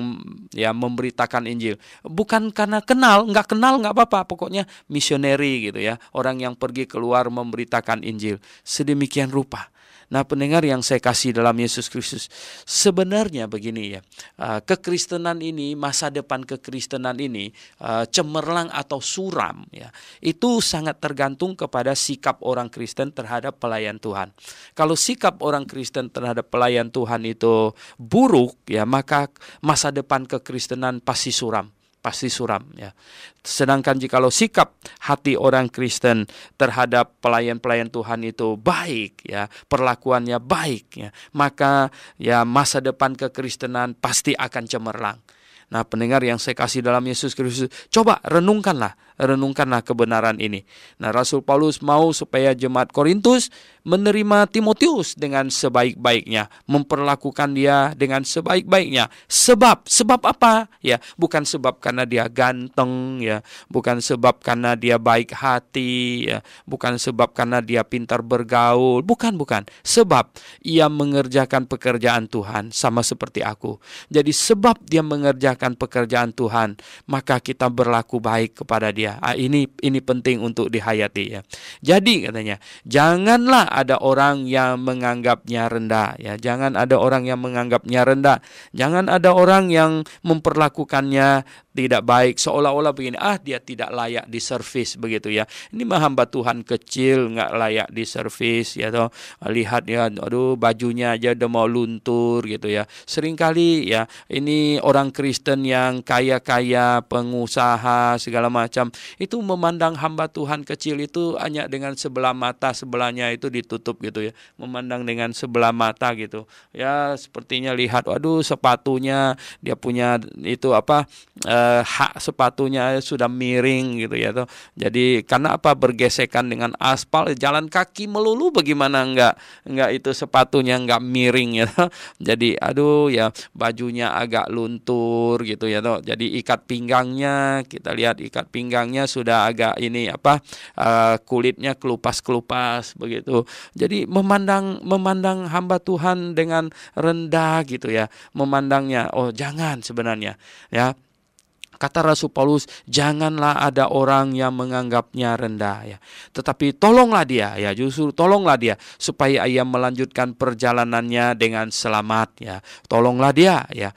ya memberitakan Injil. Bukan karena kenal nggak apa-apa, pokoknya misioneri gitu ya, orang yang pergi keluar memberitakan Injil. Sedemikian rupa. Nah, pendengar yang saya kasih dalam Yesus Kristus, sebenarnya begini ya, kekristenan ini, masa depan kekristenan ini cemerlang atau suram ya, itu sangat tergantung kepada sikap orang Kristen terhadap pelayan Tuhan. Kalau sikap orang Kristen terhadap pelayan Tuhan itu buruk ya, maka masa depan kekristenan pasti suram. pasti suram ya. Sedangkan jikalau sikap hati orang Kristen terhadap pelayan-pelayan Tuhan itu baik ya, perlakuannya baik ya, maka ya masa depan kekristenan pasti akan cemerlang. Nah, pendengar yang saya kasih dalam Yesus Kristus, coba renungkanlah kebenaran ini. Nah, Rasul Paulus mau supaya jemaat Korintus menerima Timotius dengan sebaik-baiknya, memperlakukan dia dengan sebaik-baiknya. Sebab apa? Ya, bukan sebab karena dia ganteng ya, bukan sebab karena dia baik hati ya, bukan sebab karena dia pintar bergaul, bukan. Sebab ia mengerjakan pekerjaan Tuhan sama seperti aku. Jadi sebab dia mengerjakan pekerjaan Tuhan, maka kita berlaku baik kepada dia. Ini penting untuk dihayati ya. Jadi katanya, janganlah ada orang yang menganggapnya rendah ya. Jangan ada orang yang menganggapnya rendah. Jangan ada orang yang memperlakukannya tidak baik, seolah-olah begini, dia tidak layak diservis begitu ya. Ini mah hamba Tuhan kecil, nggak layak diservis ya toh. Lihat ya, aduh bajunya aja udah mau luntur gitu ya. Seringkali ya, ini orang Kristen yang kaya-kaya, pengusaha segala macam, itu memandang hamba Tuhan kecil itu hanya dengan sebelah mata, sebelahnya itu ditutup gitu ya. Memandang dengan sebelah mata gitu. Ya, sepertinya lihat, waduh sepatunya dia punya itu hak sepatunya sudah miring gitu ya toh. Jadi karena apa? Bergesekan dengan aspal, jalan kaki melulu, bagaimana enggak itu sepatunya enggak miring ya toh. Jadi aduh ya, bajunya agak luntur gitu ya toh. Jadi ikat pinggangnya, kita lihat ikat pinggangnya sudah agak ini kulitnya kelupas begitu. Jadi memandang hamba Tuhan dengan rendah gitu ya. Memandangnya, jangan sebenarnya ya. Kata Rasul Paulus, janganlah ada orang yang menganggapnya rendah ya. Tetapi tolonglah dia ya, justru tolonglah dia supaya ia melanjutkan perjalanannya dengan selamat ya. Tolonglah dia ya.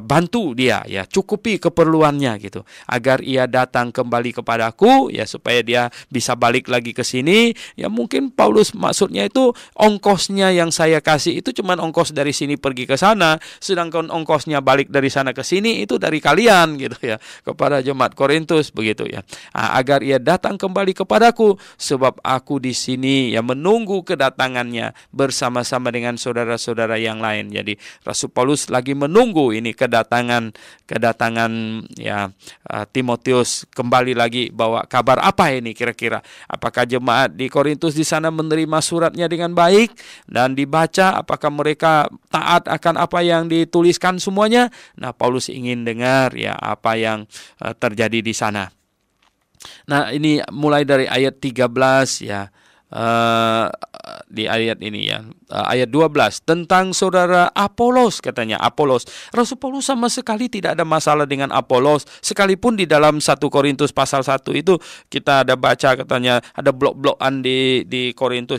Bantu dia ya, cukupi keperluannya gitu. Agar ia datang kembali kepadaku ya, supaya dia bisa balik lagi ke sini. Ya mungkin Paulus maksudnya itu ongkosnya yang saya kasih itu cuman ongkos dari sini pergi ke sana, sedangkan ongkosnya balik dari sana ke sini itu dari kalian gitu ya, kepada jemaat Korintus begitu ya. Agar ia datang kembali kepadaku, sebab aku di sini ya menunggu kedatangannya bersama-sama dengan saudara-saudara yang lain. Jadi Rasul Paulus lagi menunggu ini kedatangan ya Timotius kembali lagi bawa kabar apa ini kira-kira. Apakah jemaat di Korintus di sana menerima suratnya dengan baik dan dibaca, apakah mereka taat akan apa yang dituliskan semuanya? Nah, Paulus ingin dengar ya apa yang terjadi di sana. Nah, ini mulai dari ayat 13 ya. Di ayat ini ya, ayat 12 tentang saudara Apolos, katanya Apolos. Rasul Paulus sama sekali tidak ada masalah dengan Apolos, sekalipun di dalam 1 Korintus pasal 1 itu kita ada baca katanya ada blok-blokan di Korintus.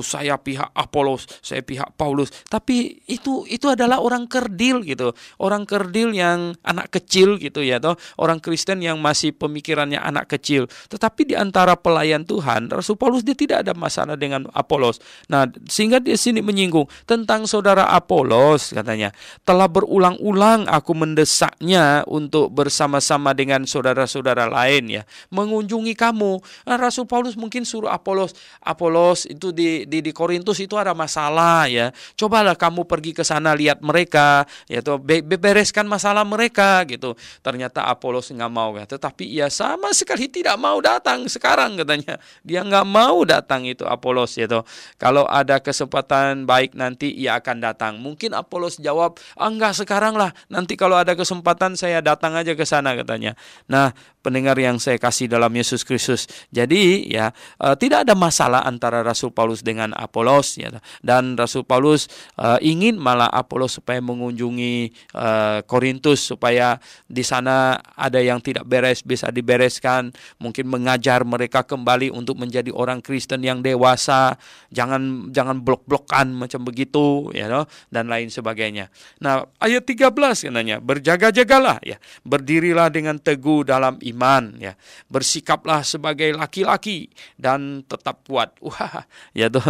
Saya pihak Apolos, saya pihak Paulus. Tapi itu adalah orang kerdil gitu. Orang kerdil yang anak kecil gitu ya toh. Orang Kristen yang masih pemikirannya anak kecil. Tetapi di antara pelayan Tuhan, Rasul Paulus dia tidak ada masalah dengan Apolos. Nah, sehingga di sini menyinggung tentang saudara Apolos, katanya, telah berulang-ulang aku mendesaknya untuk bersama-sama dengan saudara-saudara lain ya, mengunjungi kamu. Nah, Rasul Paulus mungkin suruh Apolos itu di Korintus itu ada masalah ya. Cobalah kamu pergi ke sana, lihat mereka, yaitu bereskan masalah mereka gitu. Ternyata Apolos nggak mau ya. Tetapi ia sama sekali tidak mau datang sekarang katanya. Dia nggak mau datang itu Apolos yaitu. Kalau ada kesempatan baik nanti ia akan datang. Mungkin Apolos jawab, enggak sekarang lah. Nanti kalau ada kesempatan saya datang aja ke sana katanya. Nah, pendengar yang saya kasih dalam Yesus Kristus. Jadi ya tidak ada masalah antara Rasul Paulus dengan Apolos ya. Dan Rasul Paulus ingin malah Apolos supaya mengunjungi Korintus supaya di sana ada yang tidak beres bisa dibereskan, mungkin mengajar mereka kembali untuk menjadi orang Kristen dengan yang dewasa, jangan blok-blokan macam begitu ya, dan lain sebagainya. Nah, ayat 13 katanya, berjaga-jagalah ya, berdirilah dengan teguh dalam iman ya, bersikaplah sebagai laki-laki dan tetap kuat. Wah, ya tuh,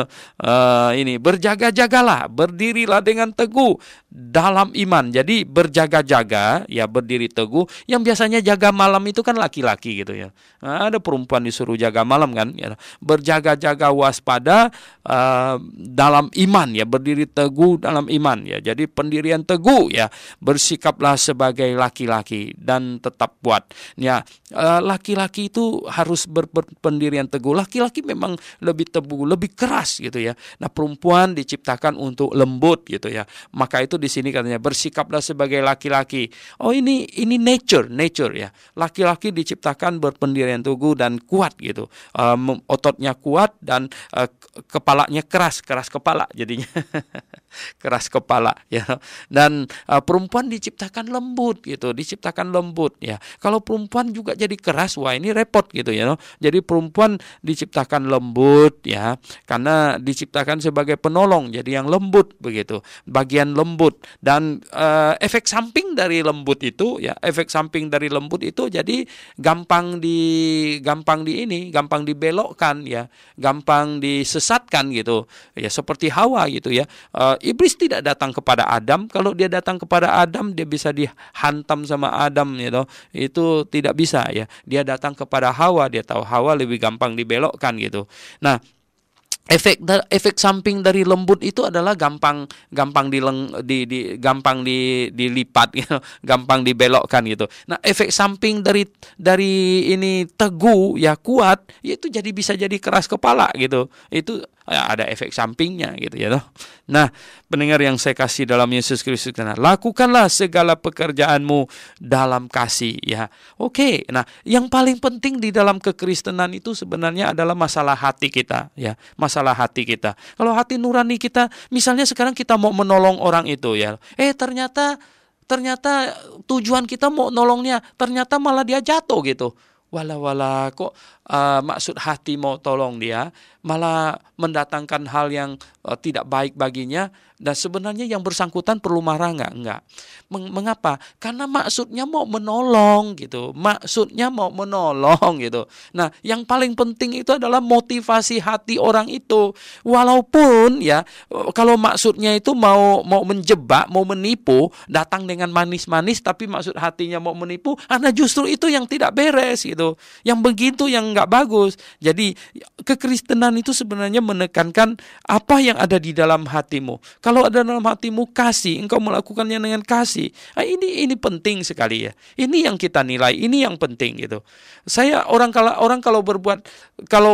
ini berjaga-jagalah, berdirilah dengan teguh dalam iman. Jadi berjaga-jaga ya, berdiri teguh. Yang biasanya jaga malam itu kan laki-laki gitu ya. Nah, ada perempuan disuruh jaga malam kan ya. Berjaga-jaga waspada dalam iman ya, berdiri teguh dalam iman ya. Jadi pendirian teguh ya, bersikaplah sebagai laki-laki dan tetap kuat ya. Laki-laki itu harus berpendirian teguh. Laki-laki memang lebih teguh, lebih keras gitu ya. Nah, perempuan diciptakan untuk lembut gitu ya. Maka itu di sini katanya bersikaplah sebagai laki-laki. Oh, ini nature ya. Laki-laki diciptakan berpendirian teguh dan kuat gitu. Ototnya kuat dan kepalanya keras kepala jadinya. Keras kepala ya. Dan perempuan diciptakan lembut gitu, diciptakan lembut ya. Kalau perempuan juga jadi keras, wah ini repot gitu ya. Jadi perempuan diciptakan lembut ya, karena diciptakan sebagai penolong, jadi yang lembut begitu, bagian lembut. Dan efek samping dari lembut itu ya, jadi gampang dibelokkan ya, gampang disesatkan gitu ya, seperti Hawa gitu ya. Iblis tidak datang kepada Adam. Kalau dia datang kepada Adam, dia bisa dihantam sama Adam gitu. Itu tidak bisa ya. Dia datang kepada Hawa, dia tahu Hawa lebih gampang dibelokkan gitu. Nah, efek samping dari lembut itu adalah gampang dilipat gitu, gampang dibelokkan gitu. Nah, efek samping dari ini teguh ya, kuat, itu bisa jadi keras kepala gitu. Itu ya, ada efek sampingnya gitu ya. Nah, pendengar yang saya kasih dalam Yesus Kristus, lakukanlah segala pekerjaanmu dalam kasih ya. Oke, nah yang paling penting di dalam kekristenan itu sebenarnya adalah masalah hati kita ya, masalah hati kita. Kalau hati nurani kita, misalnya sekarang kita mau menolong orang itu ya, ternyata tujuan kita mau nolongnya, ternyata malah dia jatuh gitu. Wala kok maksud hati mau tolong dia, malah mendatangkan hal yang tidak baik baginya. Dan sebenarnya yang bersangkutan perlu marah nggak? Enggak. Mengapa? Karena maksudnya mau menolong gitu. Nah, yang paling penting itu adalah motivasi hati orang itu. Walaupun ya, kalau maksudnya itu mau menjebak, mau menipu, datang dengan manis-manis, tapi maksud hatinya mau menipu, karena justru itu yang tidak beres gitu. Yang begitu yang nggak bagus. Jadi kekristenan itu sebenarnya menekankan apa yang ada di dalam hatimu. Kalau ada dalam hatimu kasih, engkau melakukannya dengan kasih. Nah, ini penting sekali ya. Ini yang kita nilai, ini yang penting gitu. Orang kalau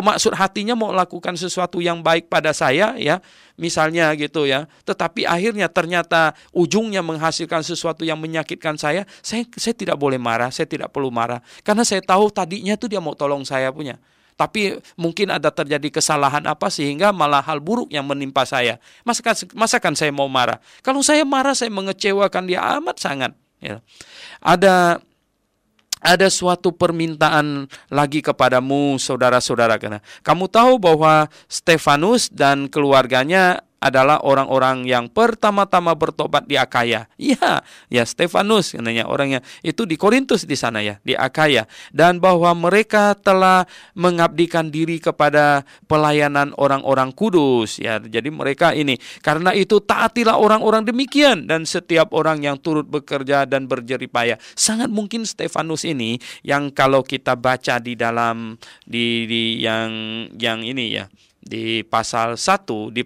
maksud hatinya mau lakukan sesuatu yang baik pada saya ya, misalnya gitu ya, tetapi akhirnya ternyata ujungnya menghasilkan sesuatu yang menyakitkan saya tidak boleh marah, saya tidak perlu marah. Karena saya tahu tadinya tuh dia mau tolong saya punya. Tapi mungkin ada terjadi kesalahan apa sehingga malah hal buruk yang menimpa saya. Masakan saya mau marah? Kalau saya marah, saya mengecewakan dia amat sangat. Ya. Ada suatu permintaan lagi kepadamu, saudara-saudara. Karena kamu tahu bahwa Stefanus dan keluarganya adalah orang-orang yang pertama-tama bertobat di Akaya. Ya Stefanus katanya orangnya itu di Korintus di sana ya, di Akaya, dan bahwa mereka telah mengabdikan diri kepada pelayanan orang-orang kudus ya. Jadi mereka ini, karena itu taatilah orang-orang demikian dan setiap orang yang turut bekerja dan berjeripaya. Sangat mungkin Stefanus ini yang kalau kita baca di dalam yang ini ya, di pasal 1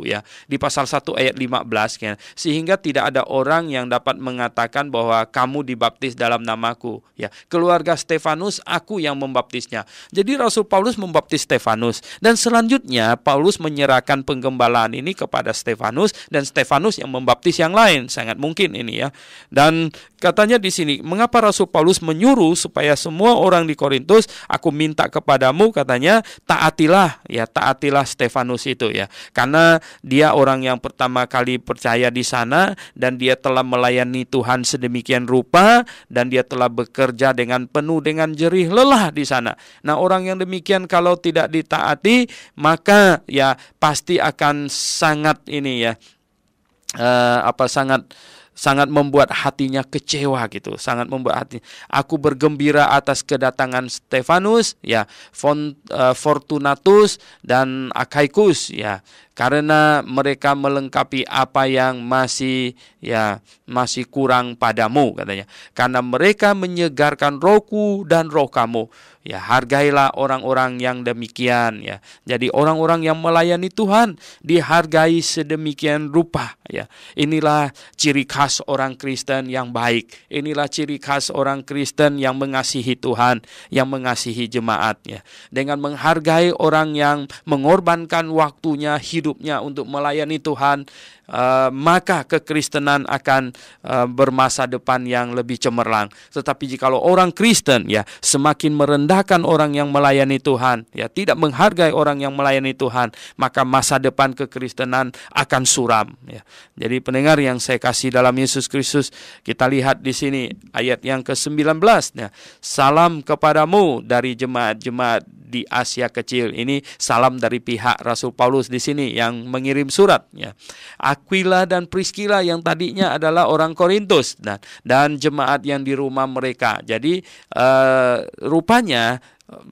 ya, di pasal 1 ayat 15 ya, sehingga tidak ada orang yang dapat mengatakan bahwa kamu dibaptis dalam namaku ya. Keluarga Stefanus aku yang membaptisnya. Jadi Rasul Paulus membaptis Stefanus, dan selanjutnya Paulus menyerahkan penggembalaan ini kepada Stefanus, dan Stefanus yang membaptis yang lain. Sangat mungkin ini ya. Dan katanya di sini, mengapa Rasul Paulus menyuruh supaya semua orang di Korintus, aku minta kepadamu, katanya, taatilah Stefanus itu ya. Karena dia orang yang pertama kali percaya di sana, dan dia telah melayani Tuhan sedemikian rupa, dan dia telah bekerja dengan penuh dengan jerih lelah di sana. Nah, orang yang demikian kalau tidak ditaati, maka ya pasti akan sangat sangat membuat hatinya kecewa gitu, sangat membuat hati. Aku bergembira atas kedatangan Stefanus, ya, Fortunatus dan Achaicus, ya, karena mereka melengkapi apa yang masih kurang padamu, katanya. Karena mereka menyegarkan rohku dan roh kamu. Ya, hargailah orang-orang yang demikian, ya. Jadi orang-orang yang melayani Tuhan dihargai sedemikian rupa, ya. Inilah ciri khas orang Kristen yang baik. Inilah ciri khas orang Kristen yang mengasihi Tuhan, yang mengasihi jemaat, ya. Dengan menghargai orang yang mengorbankan waktunya, hidupnya untuk melayani Tuhan, maka kekristenan akan bermasa depan yang lebih cemerlang. Tetapi jikalau orang Kristen ya semakin merendahkan orang yang melayani Tuhan, ya tidak menghargai orang yang melayani Tuhan, maka masa depan kekristenan akan suram, ya. Jadi pendengar yang saya kasih dalam Yesus Kristus, kita lihat di sini ayat yang ke-19, ya. Salam kepadamu dari jemaat-jemaat di Asia Kecil. Ini salam dari pihak Rasul Paulus di sini yang mengirim surat, ya. Aquila dan Priscilla yang tadinya adalah orang Korintus dan jemaat yang di rumah mereka. Jadi rupanya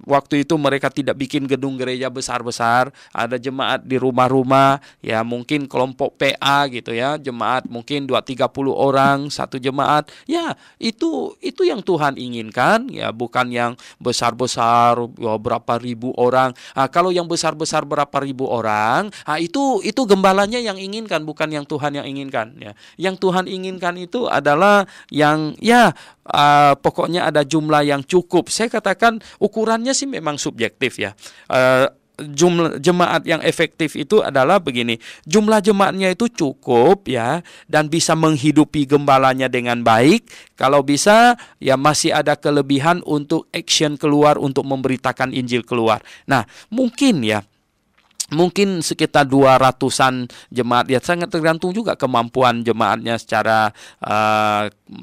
waktu itu mereka tidak bikin gedung gereja besar-besar, ada jemaat di rumah-rumah, ya mungkin kelompok PA gitu ya, jemaat mungkin 2-30 orang satu jemaat. Ya, itu yang Tuhan inginkan, ya bukan yang besar-besar berapa ribu orang. Kalau yang besar-besar berapa ribu orang, itu gembalanya yang inginkan, bukan yang Tuhan yang inginkan, ya. Yang Tuhan inginkan itu adalah yang pokoknya ada jumlah yang cukup. Saya katakan ukurannya sih memang subjektif, ya. Jumlah jemaat yang efektif itu adalah begini, jumlah jemaatnya itu cukup, ya, dan bisa menghidupi gembalanya dengan baik. Kalau bisa, ya masih ada kelebihan untuk action keluar, untuk memberitakan Injil keluar. Nah, mungkin sekitar 200-an jemaat, ya sangat tergantung juga kemampuan jemaatnya secara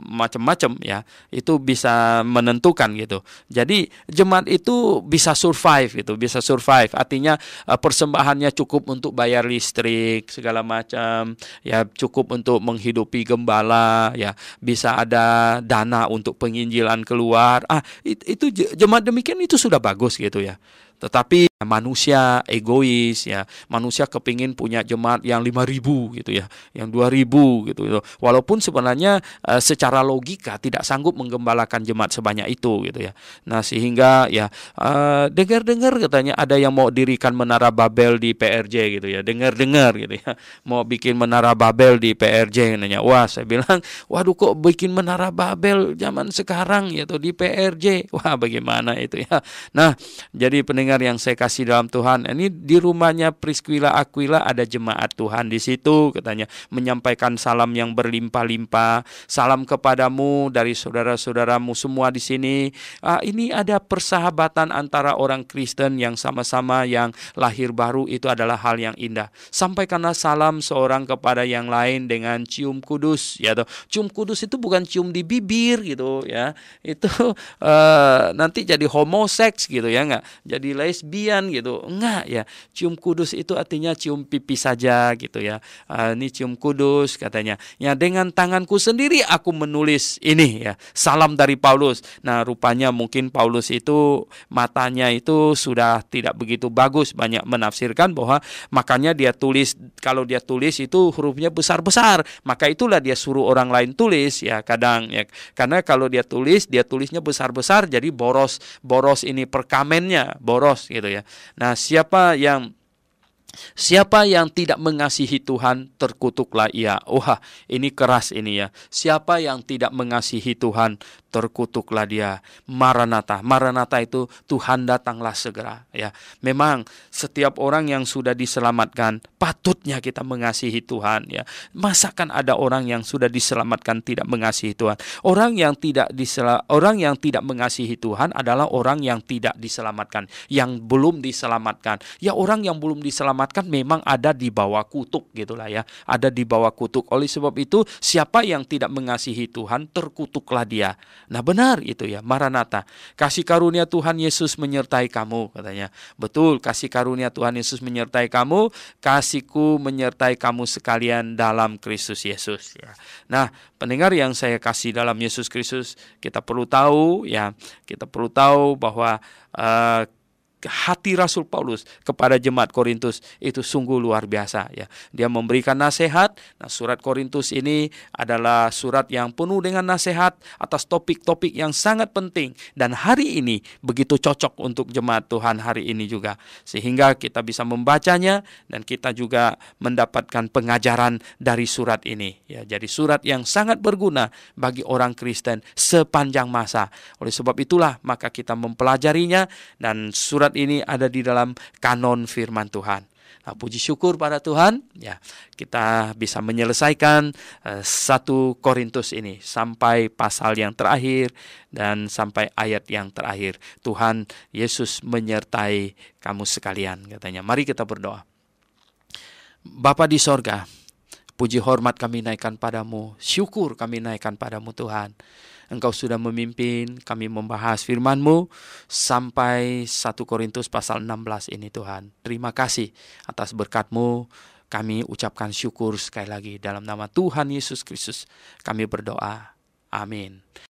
macam-macam, ya. Itu bisa menentukan gitu. Jadi jemaat itu bisa survive gitu, bisa survive. Artinya persembahannya cukup untuk bayar listrik segala macam, ya cukup untuk menghidupi gembala, ya bisa ada dana untuk penginjilan keluar. Itu jemaat demikian itu sudah bagus gitu, ya. Tetapi manusia egois, ya. Manusia kepingin punya jemaat yang 5.000 gitu, ya, yang 2.000 gitu. Walaupun sebenarnya secara logika tidak sanggup menggembalakan jemaat sebanyak itu gitu, ya. Nah, sehingga ya dengar-dengar katanya ada yang mau dirikan menara Babel di PRJ gitu, ya. Dengar-dengar gitu, ya. Mau bikin menara Babel di PRJ katanya. Wah, saya bilang, waduh kok bikin menara Babel zaman sekarang gitu di PRJ. Wah, bagaimana itu, ya. Nah, jadi pendengar yang saya kasih dalam Tuhan, ini di rumahnya Priscilla Aquila ada jemaat Tuhan di situ, katanya menyampaikan salam yang berlimpah-limpah. Salam kepadamu dari saudara-saudaramu semua di sini. Ini ada persahabatan antara orang Kristen yang sama-sama yang lahir baru, itu adalah hal yang indah. Sampaikanlah salam seorang kepada yang lain dengan cium kudus, ya. Cium kudus itu bukan cium di bibir gitu, ya. Itu nanti jadi homoseks gitu, ya, enggak. Jadi lesbian gitu, enggak, ya. Cium kudus itu artinya cium pipi saja gitu, ya. Ini cium kudus katanya. Ya, dengan tanganku sendiri aku menulis ini, ya. Salam dari Paulus. Nah, rupanya mungkin Paulus itu matanya itu sudah tidak begitu bagus, banyak menafsirkan bahwa makanya dia tulis, kalau dia tulis itu hurufnya besar-besar, maka itulah dia suruh orang lain tulis, ya, kadang, ya. Karena kalau dia tulisnya besar-besar, jadi boros ini perkamennya, boros gitu, ya. Nah, siapa yang tidak mengasihi Tuhan, terkutuklah ia. Wah, ini keras ini, ya. Siapa yang tidak mengasihi Tuhan, terkutuklah dia. Maranatha. Maranatha itu Tuhan datanglah segera, ya. Memang setiap orang yang sudah diselamatkan Patutnya kita mengasihi Tuhan ya. Masakan ada orang yang sudah diselamatkan tidak mengasihi Tuhan? Orang yang tidak mengasihi Tuhan adalah orang yang tidak diselamatkan, yang belum diselamatkan. Ya, orang yang belum diselamatkan memang ada di bawah kutuk gitulah ya. Ada di bawah kutuk. Oleh sebab itu, siapa yang tidak mengasihi Tuhan, terkutuklah dia. Nah, benar itu ya, Maranatha. Kasih karunia Tuhan Yesus menyertai kamu, katanya. Betul, kasih karunia Tuhan Yesus menyertai kamu. Kasihku menyertai kamu sekalian dalam Kristus Yesus ya. Nah, pendengar yang saya kasih dalam Yesus Kristus, kita perlu tahu bahwa hati Rasul Paulus kepada jemaat Korintus itu sungguh luar biasa ya. Dia memberikan nasihat. Nah, surat Korintus ini adalah surat yang penuh dengan nasihat atas topik-topik yang sangat penting, dan hari ini begitu cocok untuk jemaat Tuhan hari ini juga, sehingga kita bisa membacanya dan kita juga mendapatkan pengajaran dari surat ini ya. Jadi surat yang sangat berguna bagi orang Kristen sepanjang masa. Oleh sebab itulah maka kita mempelajarinya, dan surat ini ada di dalam kanon firman Tuhan. Nah, puji syukur pada Tuhan ya, kita bisa menyelesaikan 1 Korintus ini sampai pasal yang terakhir dan sampai ayat yang terakhir. Tuhan Yesus menyertai kamu sekalian, katanya. Mari kita berdoa. Bapa di sorga, puji hormat kami naikkan padamu, syukur kami naikkan padamu Tuhan. Engkau sudah memimpin kami membahas firman-Mu sampai 1 Korintus pasal 16 ini Tuhan. Terima kasih atas berkat-Mu. Kami ucapkan syukur sekali lagi dalam nama Tuhan Yesus Kristus. Kami berdoa. Amin.